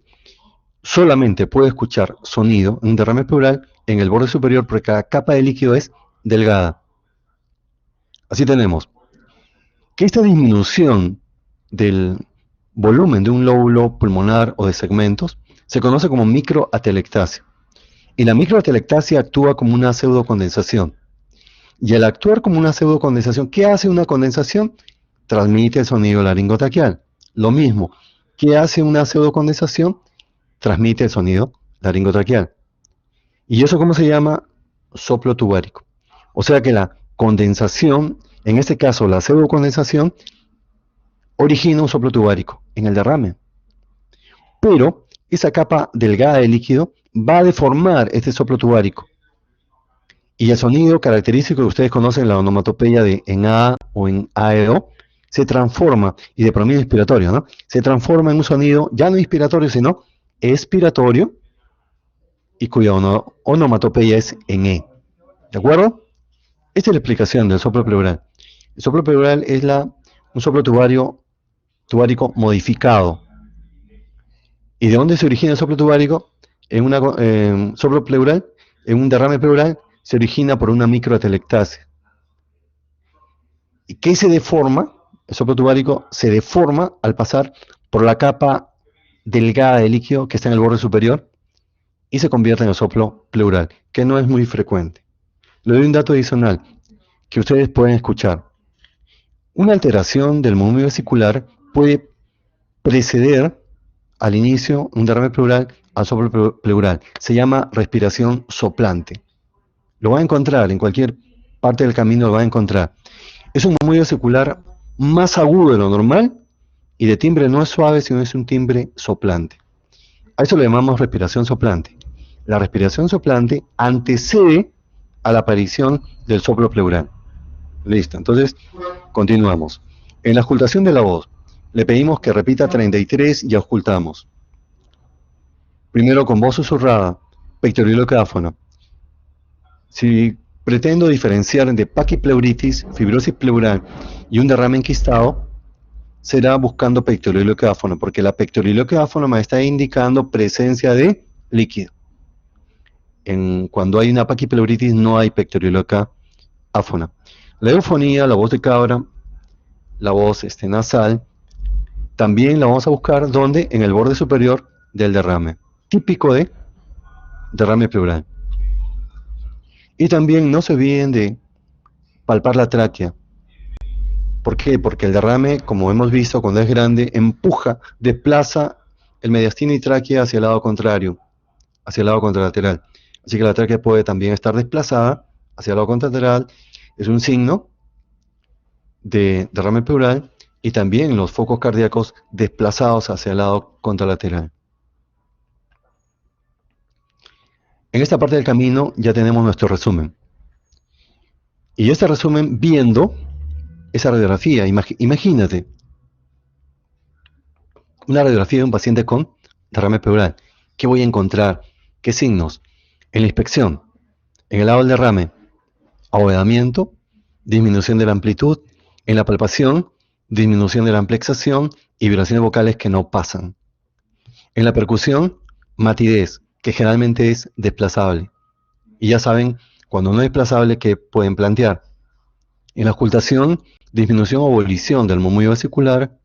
solamente puede escuchar sonido en un derrame pleural en el borde superior porque cada capa de líquido es delgada. Así tenemos que esta disminución del volumen de un lóbulo pulmonar o de segmentos se conoce como microatelectasia. Y la microatelectasia actúa como una pseudocondensación. Y al actuar como una pseudocondensación, ¿qué hace una condensación? Transmite el sonido laringotraqueal. Lo mismo, ¿qué hace una pseudocondensación? Transmite el sonido laringotraqueal. ¿Y eso cómo se llama? Soplo tubárico. O sea que la condensación, en este caso la pseudocondensación, origina un soplo tubárico en el derrame. Pero esa capa delgada de líquido va a deformar este soplo tubárico. Y el sonido característico que ustedes conocen, la onomatopeya de en A o en AEO, se transforma, y de promedio inspiratorio, ¿no? Se transforma en un sonido ya no inspiratorio, sino expiratorio, y cuya onomatopeya es en E. ¿De acuerdo? Esta es la explicación del soplo pleural. El soplo pleural es un soplo tubárico modificado. ¿Y de dónde se origina el soplo tubárico? En un soplo pleural, en un derrame pleural, se origina por una microatelectasia. ¿Y qué se deforma? El soplo tubárico se deforma al pasar por la capa delgada de líquido que está en el borde superior y se convierte en el soplo pleural, que no es muy frecuente. Le doy un dato adicional que ustedes pueden escuchar. Una alteración del movimiento vesicular puede preceder al inicio un derrame pleural al soplo pleural. Se llama respiración soplante. Lo va a encontrar en cualquier parte del camino, lo va a encontrar. Es un movimiento vesicular más agudo de lo normal y de timbre no es suave, sino es un timbre soplante. A eso le llamamos respiración soplante. La respiración soplante antecede a la aparición del soplo pleural. Listo, entonces continuamos. En la auscultación de la voz, le pedimos que repita 33 y auscultamos. Primero con voz susurrada, pectorilio que áfono. Si pretendo diferenciar entre paquipleuritis, fibrosis pleural y un derrame enquistado, será buscando pectorilio que áfono, porque la pectorilio que áfono me está indicando presencia de líquido. Cuando hay una paquipleuritis no hay pectorilio que áfono. La eufonía, la voz de cabra, la voz nasal, también la vamos a buscar ¿dónde? En el borde superior del derrame, típico de derrame pleural. Y también no se olviden de palpar la tráquea. ¿Por qué? Porque el derrame, como hemos visto, cuando es grande, empuja, desplaza el mediastino y tráquea hacia el lado contrario, hacia el lado contralateral. Así que la tráquea puede también estar desplazada hacia el lado contralateral. Es un signo de derrame pleural y también los focos cardíacos desplazados hacia el lado contralateral. En esta parte del camino ya tenemos nuestro resumen. Y este resumen viendo esa radiografía. Imagínate una radiografía de un paciente con derrame pleural. ¿Qué voy a encontrar? ¿Qué signos? En la inspección, en el lado del derrame, ahogadamiento, disminución de la amplitud. En la palpación, disminución de la amplexación y vibraciones vocales que no pasan. En la percusión, matidez, que generalmente es desplazable. Y ya saben, cuando no es desplazable, ¿qué pueden plantear? En la ocultación, disminución o abolición del murmullo vesicular,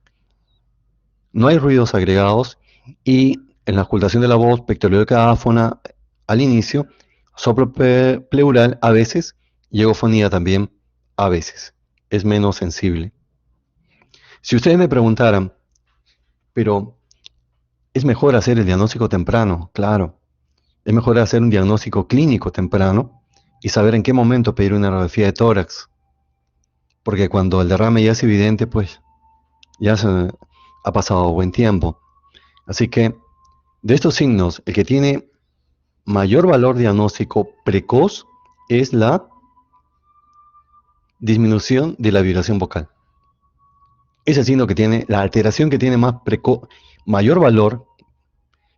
no hay ruidos agregados, y en la ocultación de la voz, pectorioica áfona al inicio, soplo pleural a veces, y egofonía también a veces. Es menos sensible. Si ustedes me preguntaran, pero es mejor hacer el diagnóstico temprano, claro. Es mejor hacer un diagnóstico clínico temprano y saber en qué momento pedir una radiografía de tórax. Porque cuando el derrame ya es evidente, pues ya ha pasado buen tiempo. Así que de estos signos, el que tiene mayor valor diagnóstico precoz es la disminución de la vibración vocal. Es el signo que tiene, la alteración que tiene mayor valor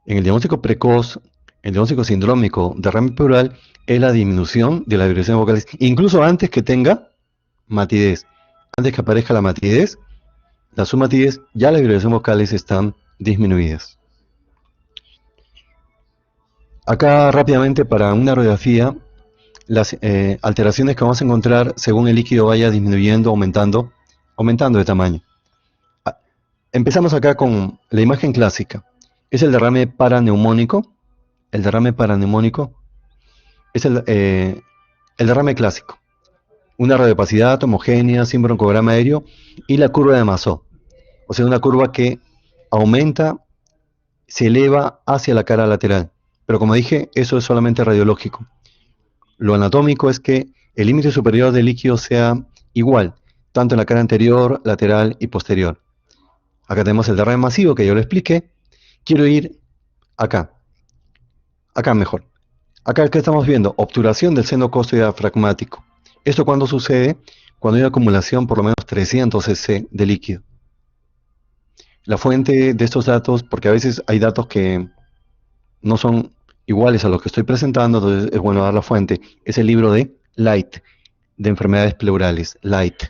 en el diagnóstico precoz, el diagnóstico sindrómico derrame pleural, es la disminución de la vibración vocales, incluso antes que tenga matidez. Antes que aparezca la matidez, la submatidez, ya las vibraciones vocales están disminuidas. Acá rápidamente para una radiografía, las alteraciones que vamos a encontrar según el líquido vaya disminuyendo, aumentando de tamaño. Empezamos acá con la imagen clásica. Es el derrame paraneumónico. El derrame paraneumónico es el derrame clásico. Una radiopacidad homogénea sin broncograma aéreo y la curva de Masó. O sea, una curva que aumenta, se eleva hacia la cara lateral. Pero como dije, eso es solamente radiológico. Lo anatómico es que el límite superior del líquido sea igual, tanto en la cara anterior, lateral y posterior. Acá tenemos el derrame masivo que yo lo expliqué. Quiero ir acá. Acá mejor. Acá, ¿qué estamos viendo? Obturación del seno costodiafragmático. ¿Esto cuándo sucede? Cuando hay acumulación por lo menos 300 cc de líquido. La fuente de estos datos, porque a veces hay datos que no son iguales a los que estoy presentando, entonces es bueno dar la fuente. Es el libro de Light, de enfermedades pleurales, Light.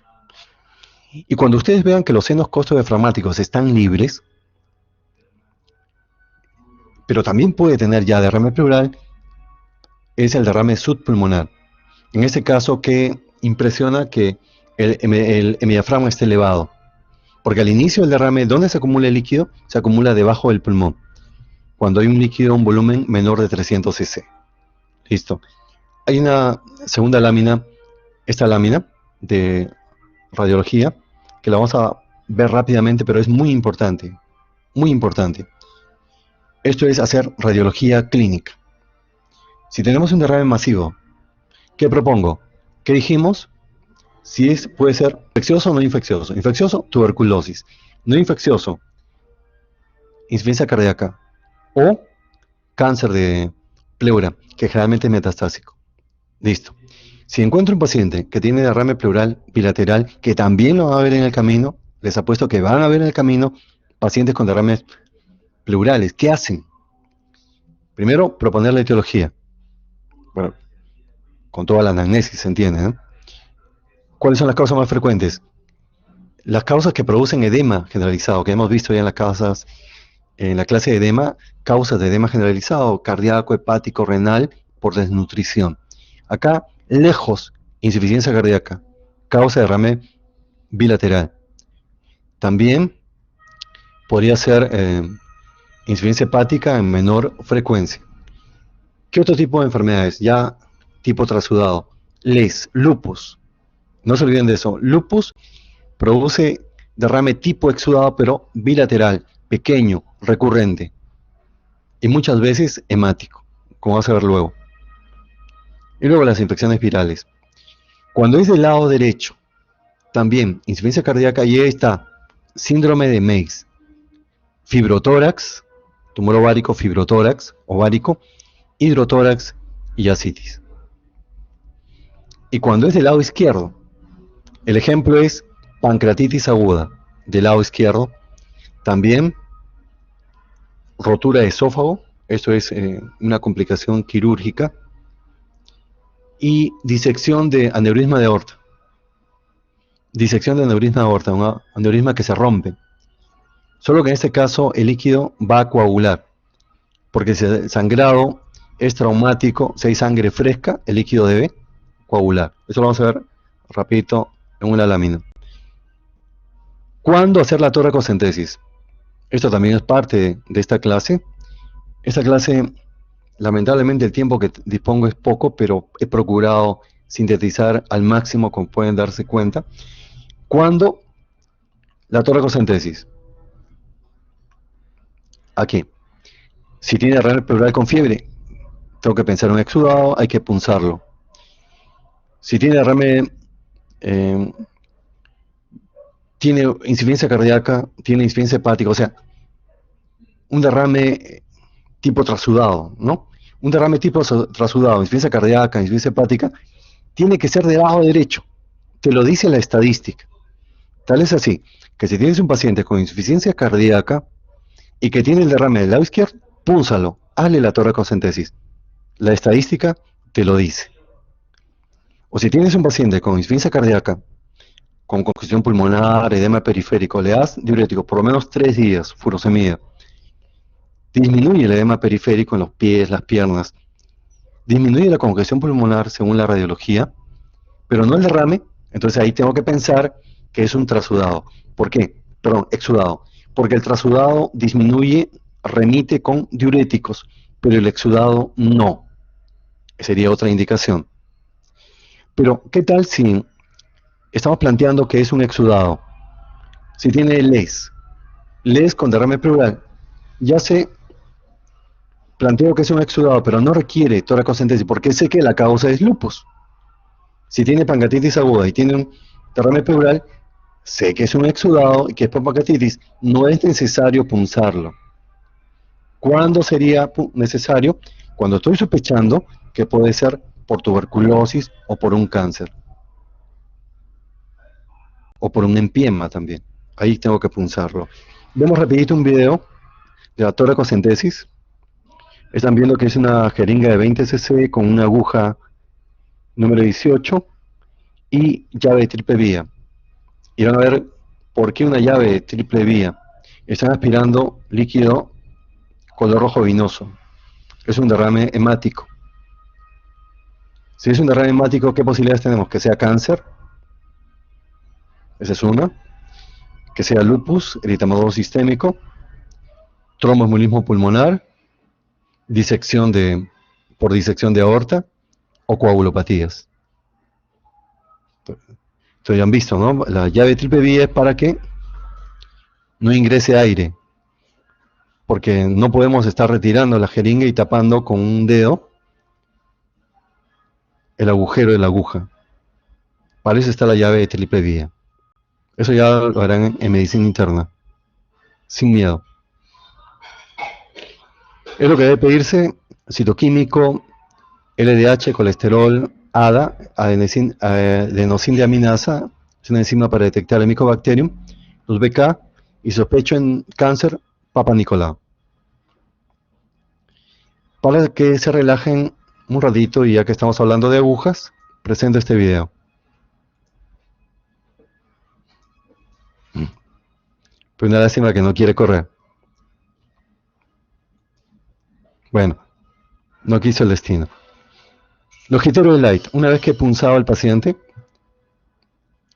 Y cuando ustedes vean que los senos costodiafragmáticos están libres, pero también puede tener ya derrame pleural, es el derrame subpulmonar. En este caso, que impresiona que el hemidiafragma esté elevado. Porque al inicio del derrame, ¿dónde se acumula el líquido? Se acumula debajo del pulmón. Cuando hay un líquido, un volumen menor de 300 cc. Listo. Hay una segunda lámina, esta lámina de radiología, que la vamos a ver rápidamente, pero es muy importante. Muy importante. Esto es hacer radiología clínica. Si tenemos un derrame masivo, ¿qué propongo? ¿Qué dijimos? Si puede ser infeccioso o no infeccioso. Infeccioso, tuberculosis. No infeccioso, insuficiencia cardíaca o cáncer de pleura, que generalmente es metastásico. Listo. Si encuentro un paciente que tiene derrame pleural bilateral, que también lo va a ver en el camino, les apuesto que van a ver en el camino pacientes con derrames pleurales. ¿Qué hacen? Primero, proponer la etiología. Bueno, con toda la anamnesis, se entiende, ¿no? ¿Cuáles son las causas más frecuentes? Las causas que producen edema generalizado, que hemos visto ya en las causas, en la clase de edema, causas de edema generalizado, cardíaco, hepático, renal, por desnutrición. Acá, lejos, insuficiencia cardíaca, causa de derrame bilateral. También podría ser insuficiencia hepática en menor frecuencia. ¿Qué otro tipo de enfermedades? Ya tipo trasudado. Lupus. No se olviden de eso. Lupus produce derrame tipo exudado, pero bilateral, pequeño, recurrente. Y muchas veces hemático, como vamos a ver luego. Y luego las infecciones virales. Cuando es del lado derecho, también insuficiencia cardíaca, y ahí está, síndrome de Meigs. Fibrotórax, tumor ovárico, fibrotórax, ovárico, hidrotórax y ascitis. Y cuando es del lado izquierdo, el ejemplo es pancreatitis aguda del lado izquierdo, también rotura de esófago, esto es una complicación quirúrgica, y disección de aneurisma de aorta. Disección de aneurisma de aorta, un aneurisma que se rompe. Solo que en este caso el líquido va a coagular. porque si el sangrado es traumático, si hay sangre fresca, el líquido debe coagular. Eso lo vamos a ver rapidito en una lámina. ¿Cuándo hacer la toracocentesis? Esto también es parte de esta clase. Esta clase, lamentablemente el tiempo que dispongo es poco, pero he procurado sintetizar al máximo, como pueden darse cuenta. ¿Cuándo la toracocentesis? Aquí. Si tiene derrame pleural con fiebre, tengo que pensar en un exudado, hay que punzarlo. Si tiene derrame, tiene insuficiencia cardíaca, tiene insuficiencia hepática, o sea, un derrame tipo trasudado, ¿no? Un derrame tipo trasudado, insuficiencia cardíaca, insuficiencia hepática, tiene que ser de bajo derecho. Te lo dice la estadística. Tal es así, que si tienes un paciente con insuficiencia cardíaca y que tiene el derrame del lado izquierdo, púnsalo, hazle la toracocentesis. La estadística te lo dice. O si tienes un paciente con insuficiencia cardíaca, con congestión pulmonar, edema periférico, le das diurético por lo menos 3 días, furosemida. Disminuye el edema periférico en los pies, las piernas. Disminuye la congestión pulmonar según la radiología, pero no el derrame. Entonces ahí tengo que pensar que es un trasudado. ¿Por qué? Perdón, exudado. Porque el trasudado disminuye, remite con diuréticos, pero el exudado no. Sería otra indicación. Pero, ¿qué tal si estamos planteando que es un exudado? Si tiene LES con derrame pleural, ya se planteo que es un exudado, pero no requiere toracocentesis, porque sé que la causa es lupus. Si tiene pancreatitis aguda y tiene un derrame pleural, sé que es un exudado y que es por pancreatitis, no es necesario punzarlo. ¿Cuándo sería necesario? Cuando estoy sospechando que puede ser por tuberculosis o por un cáncer. O por un empiema también. Ahí tengo que punzarlo. Vemos rapidito un video de la toracocentesis. Están viendo que es una jeringa de 20 cc con una aguja número 18 y llave de triple vía. Y van a ver por qué una llave de triple vía. Están aspirando líquido color rojo vinoso. Es un derrame hemático. Si es un derrame hemático, ¿qué posibilidades tenemos? Que sea cáncer. Esa es una. Que sea lupus, eritematoso sistémico, tromboembolismo pulmonar, por disección de aorta o coagulopatías. Entonces ya han visto, ¿no? La llave triple vía es para que no ingrese aire, porque no podemos estar retirando la jeringa y tapando con un dedo el agujero de la aguja. Para eso está la llave de triple vía. Eso ya lo harán en medicina interna, sin miedo. Es lo que debe pedirse: citoquímico, LDH, colesterol, ADA, adenosíndeaminasa, es una enzima para detectar el Mycobacterium, los BK, y sospecho en cáncer, Papa Nicolau. Para que se relajen un ratito, y ya que estamos hablando de agujas, presento este video. Pero una lástima que no quiere correr. Bueno, no quiso el destino. Los criterios de Light. Una vez que he punzado al paciente,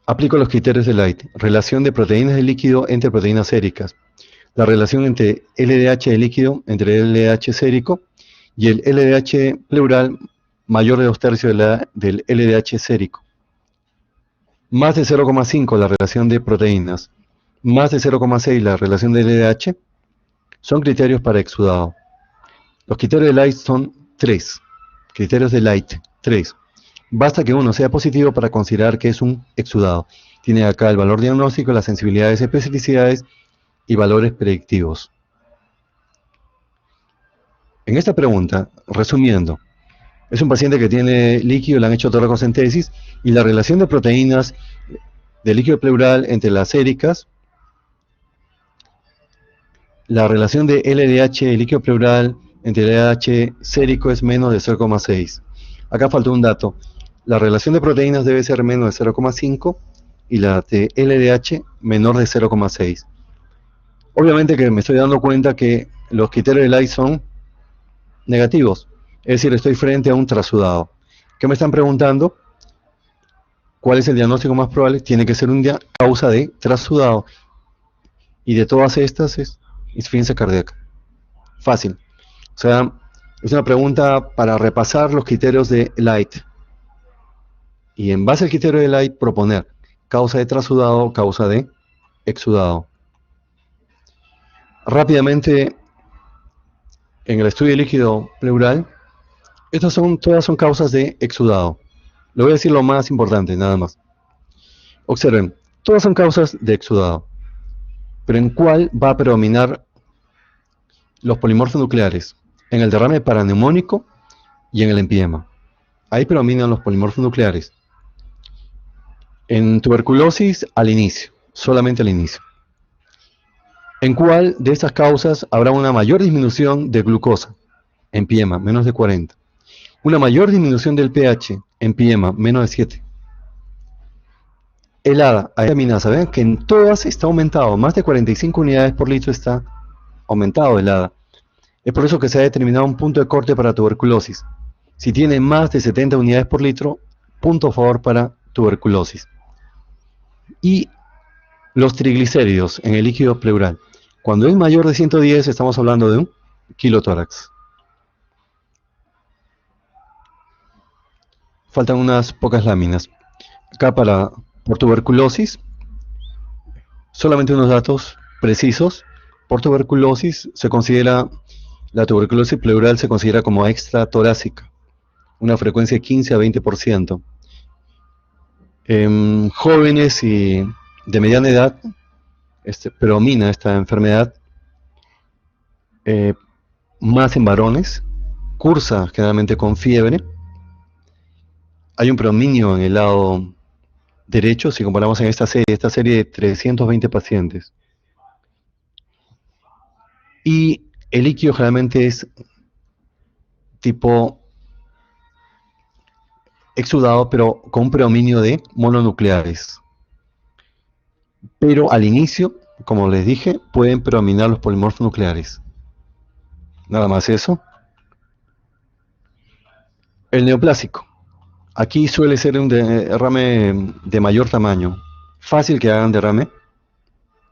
aplico los criterios de Light. Relación de proteínas de líquido entre proteínas séricas. La relación entre LDH de líquido, entre LDH sérico y el LDH pleural mayor de 2/3 del LDH sérico. Más de 0,5 la relación de proteínas, más de 0,6 la relación de LDH, son criterios para exudado. Los criterios de Light son 3. Criterios de Light, 3. Basta que uno sea positivo para considerar que es un exudado. Tiene acá el valor diagnóstico, las sensibilidades, especificidades y valores predictivos. En esta pregunta, resumiendo, es un paciente que tiene líquido, le han hecho toracocentesis, y la relación de proteínas del líquido pleural entre las séricas, la relación de LDH y líquido pleural entre LDH sérico es menos de 0,6. Acá faltó un dato. La relación de proteínas debe ser menos de 0,5 y la de LDH menor de 0,6. Obviamente que me estoy dando cuenta que los criterios de Light son negativos. Es decir, estoy frente a un trasudado. ¿Qué me están preguntando? ¿Cuál es el diagnóstico más probable? Tiene que ser una causa de trasudado. Y de todas estas es insuficiencia cardíaca. Fácil. O sea, es una pregunta para repasar los criterios de Light. Y en base al criterio de Light, proponer causa de trasudado, causa de exudado. Rápidamente, en el estudio de líquido pleural, todas son causas de exudado. Le voy a decir lo más importante, nada más. Observen, todas son causas de exudado. Pero ¿en cuál va a predominar los polimorfos nucleares? En el derrame paraneumónico y en el empiema. Ahí predominan los polimorfos nucleares. En tuberculosis, al inicio, solamente al inicio. ¿En cuál de estas causas habrá una mayor disminución de glucosa? Empiema, menos de 40. Una mayor disminución del pH, empiema, menos de 7. Helada, aminasa, vean que en todas está aumentado, más de 45 unidades por litro está aumentado helada. Es por eso que se ha determinado un punto de corte para tuberculosis. Si tiene más de 70 unidades por litro, punto a favor para tuberculosis. Y los triglicéridos en el líquido pleural. Cuando es mayor de 110, estamos hablando de un kilotórax. Faltan unas pocas láminas. Acá por tuberculosis, solamente unos datos precisos. Por tuberculosis la tuberculosis pleural se considera como extratorácica, una frecuencia de 15 a 20%. En jóvenes y de mediana edad predomina esta enfermedad, más en varones, cursa generalmente con fiebre. Hay un predominio en el lado derecho, si comparamos en esta serie de 320 pacientes. Y el líquido generalmente es tipo exudado, pero con un predominio de mononucleares. Pero al inicio, como les dije, pueden predominar los polimorfos nucleares. Nada más eso. El neoplásico. Aquí suele ser un derrame de mayor tamaño. Fácil que hagan derrame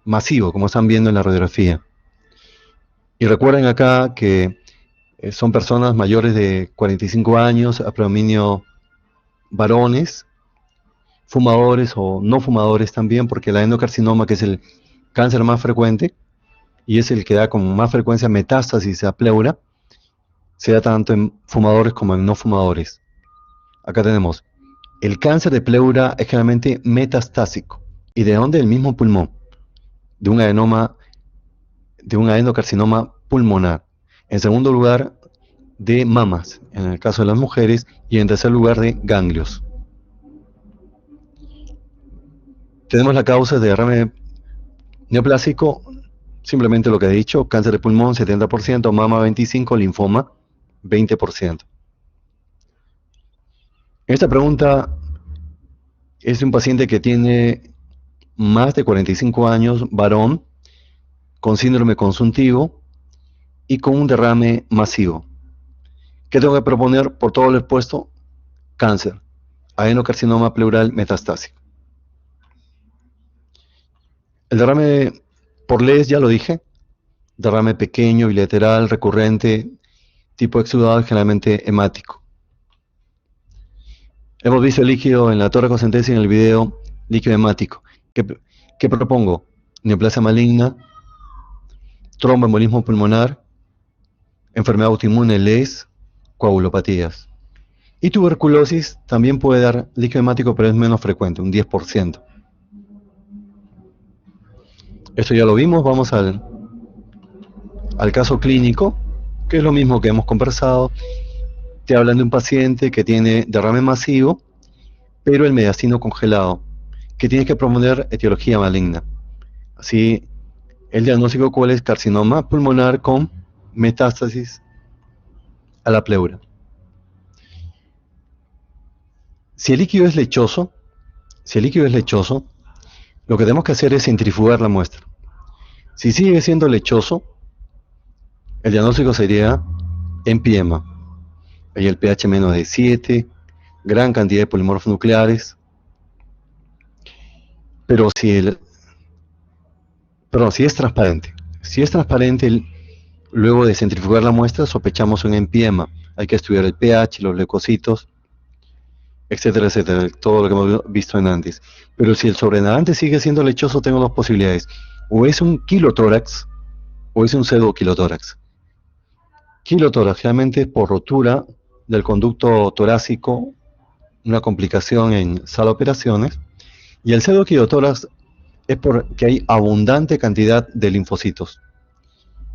masivo, como están viendo en la radiografía. Y recuerden acá que son personas mayores de 45 años, a predominio varones, fumadores o no fumadores también, porque el adenocarcinoma, que es el cáncer más frecuente, y es el que da con más frecuencia metástasis a pleura, se da tanto en fumadores como en no fumadores. Acá tenemos, el cáncer de pleura es generalmente metastásico. ¿Y de dónde? Del mismo pulmón, de un adenocarcinoma pulmonar. En segundo lugar, de mamas, en el caso de las mujeres, y en tercer lugar, de ganglios. Tenemos la causa de derrame neoplásico, simplemente lo que he dicho: cáncer de pulmón 70%, mama 25%, linfoma 20%. Esta pregunta es de un paciente que tiene más de 45 años, varón, con síndrome consuntivo y con un derrame masivo. ¿Qué tengo que proponer por todo lo expuesto? Cáncer, adenocarcinoma pleural metastásico. El derrame por LES ya lo dije, derrame pequeño, bilateral, recurrente, tipo exudado, generalmente hemático. Hemos visto el líquido en la toracocentesis en el video, líquido hemático. ¿Qué propongo? Neoplasia maligna, tromboembolismo pulmonar, enfermedad autoinmune, LES, coagulopatías. Y tuberculosis también puede dar líquido hemático, pero es menos frecuente, un 10%. Esto ya lo vimos, vamos al caso clínico, que es lo mismo que hemos conversado. Te hablan de un paciente que tiene derrame masivo, pero el mediastino congelado, que tiene que proponer etiología maligna. Así, el diagnóstico, ¿cuál es? Carcinoma pulmonar con metástasis a la pleura. Si el líquido es lechoso, lo que tenemos que hacer es centrifugar la muestra. Si sigue siendo lechoso, el diagnóstico sería empiema. Hay el pH menos de 7, gran cantidad de polimorfos nucleares, pero si es transparente. Si es transparente, luego de centrifugar la muestra, sospechamos un empiema. Hay que estudiar el pH, los leucocitos, etcétera, etcétera, todo lo que hemos visto en antes. Pero si el sobrenadante sigue siendo lechoso, tengo dos posibilidades. O es un kilotórax, o es un pseudoquilotórax. Kilotórax, realmente por rotura del conducto torácico, una complicación en sala de operaciones, y el pseudoquilotórax es porque hay abundante cantidad de linfocitos,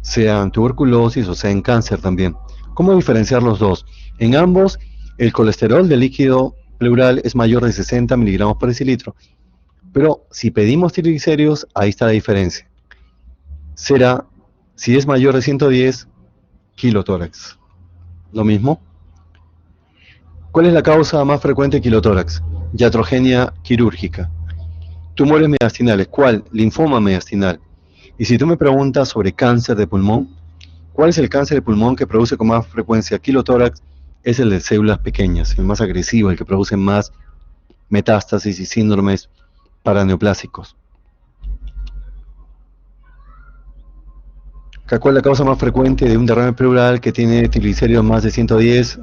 sea en tuberculosis o sea en cáncer también. ¿Cómo diferenciar los dos? En ambos, el colesterol del líquido pleural es mayor de 60 miligramos por decilitro, pero si pedimos triglicéridos, ahí está la diferencia. Será, si es mayor de 110, kilotórax. Lo mismo. ¿Cuál es la causa más frecuente de kilotórax? Iatrogenia quirúrgica. Tumores mediastinales. ¿Cuál? Linfoma mediastinal. Y si tú me preguntas sobre cáncer de pulmón, ¿cuál es el cáncer de pulmón que produce con más frecuencia kilotórax? Es el de células pequeñas, el más agresivo, el que produce más metástasis y síndromes paraneoplásicos. ¿Cuál es la causa más frecuente de un derrame pleural que tiene triglicéridos más de 110?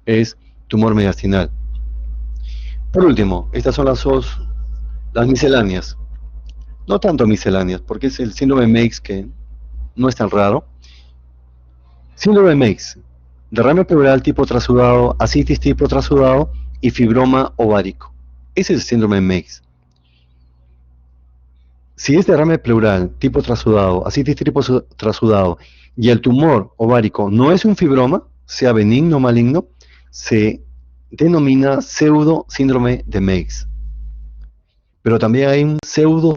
Es tumor mediastinal. Por último, estas son las misceláneas. No tanto misceláneas, porque es el síndrome de Meigs que no es tan raro. Síndrome de Meigs, derrame pleural tipo trasudado, ascitis tipo trasudado y fibroma ovárico. Ese es el síndrome de Meigs. Si es derrame pleural tipo trasudado, ascitis tipo trasudado y el tumor ovárico no es un fibroma, sea benigno o maligno, se denomina pseudo síndrome de Meigs. Pero también hay un pseudo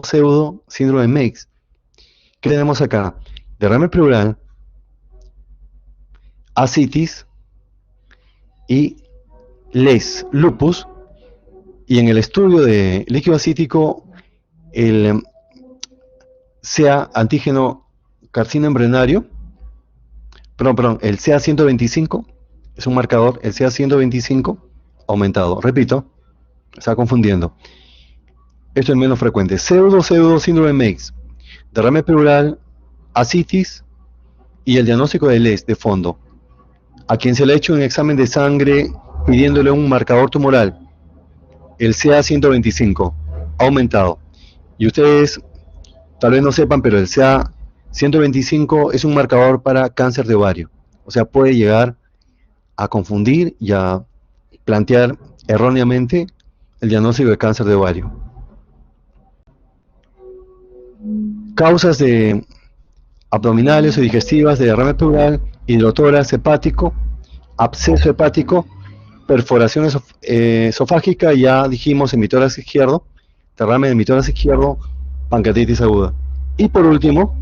síndrome de Meigs. ¿Qué tenemos acá? Derrame pleural, ascitis y lupus. Y en el estudio de líquido acítico, el CA antígeno carcino embrionario, el CA125 es un marcador, el CA125 aumentado. Repito, se está confundiendo. Esto es menos frecuente. Pseudo síndrome de Meigs, derrame pleural, ascitis y el diagnóstico de LES de fondo. A quien se le ha hecho un examen de sangre pidiéndole un marcador tumoral, el CA125 aumentado. Y ustedes tal vez no sepan, pero el CA125 es un marcador para cáncer de ovario. O sea, puede llegar a confundir y a plantear erróneamente el diagnóstico de cáncer de ovario. Causas de abdominales o digestivas de derrame pleural, hidrotórax hepático, absceso hepático, perforación esofágica, ya dijimos hemitórax izquierdo, derrame de hemitórax izquierdo, pancreatitis aguda. Y por último,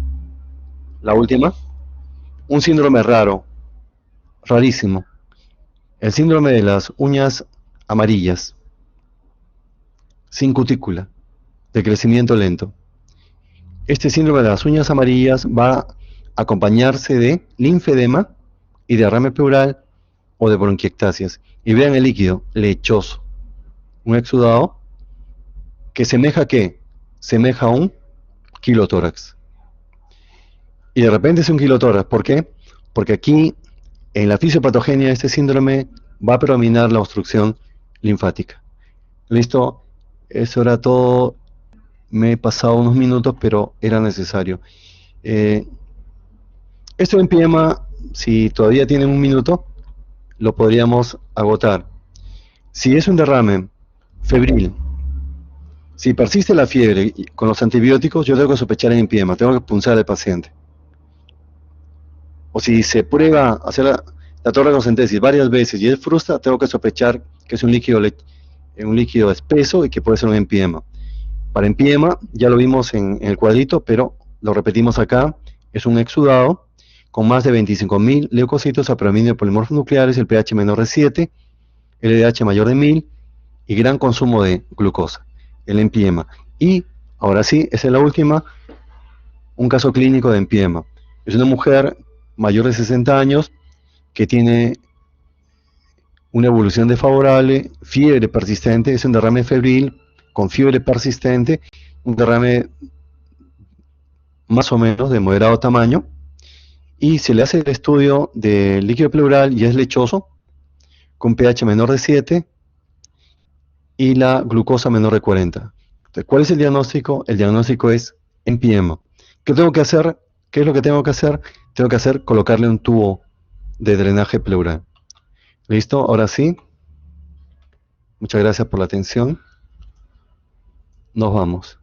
la última, un síndrome raro, rarísimo, el síndrome de las uñas amarillas, sin cutícula, de crecimiento lento. Este síndrome de las uñas amarillas va a acompañarse de linfedema y derrame pleural o de bronquiectasias. Y vean el líquido, lechoso, un exudado que semeja a un kilotórax. Y de repente es un kilotórax. ¿Por qué? Porque aquí, en la fisiopatogenia de este síndrome, va a predominar la obstrucción linfática. ¿Listo? Eso era todo. Me he pasado unos minutos, pero era necesario. Esto en empiema, si todavía tienen un minuto, lo podríamos agotar. Si es un derrame febril, si persiste la fiebre con los antibióticos, yo tengo que sospechar en empiema, tengo que punzar al paciente. O si se prueba hacer la torrecentesis varias veces y él frustra, tengo que sospechar que es un líquido espeso y que puede ser un empiema. Para empiema, ya lo vimos en el cuadrito, pero lo repetimos acá, es un exudado con más de 25.000 leucocitos a predominio de polimorfos nucleares, el pH menor de 7, LDH mayor de 1000 y gran consumo de glucosa, el empiema. Y ahora sí, esa es la última, un caso clínico de empiema. Es una mujer mayor de 60 años que tiene una evolución desfavorable, fiebre persistente, es un derrame febril con fiebre persistente, un derrame más o menos de moderado tamaño, y se le hace el estudio del líquido pleural y es lechoso, con pH menor de 7 y la glucosa menor de 40. Entonces, ¿cuál es el diagnóstico? El diagnóstico es empiema. ¿Qué tengo que hacer? ¿Qué es lo que tengo que hacer? Tengo que hacer colocarle un tubo de drenaje pleural. ¿Listo? Ahora sí. Muchas gracias por la atención. Nos vamos.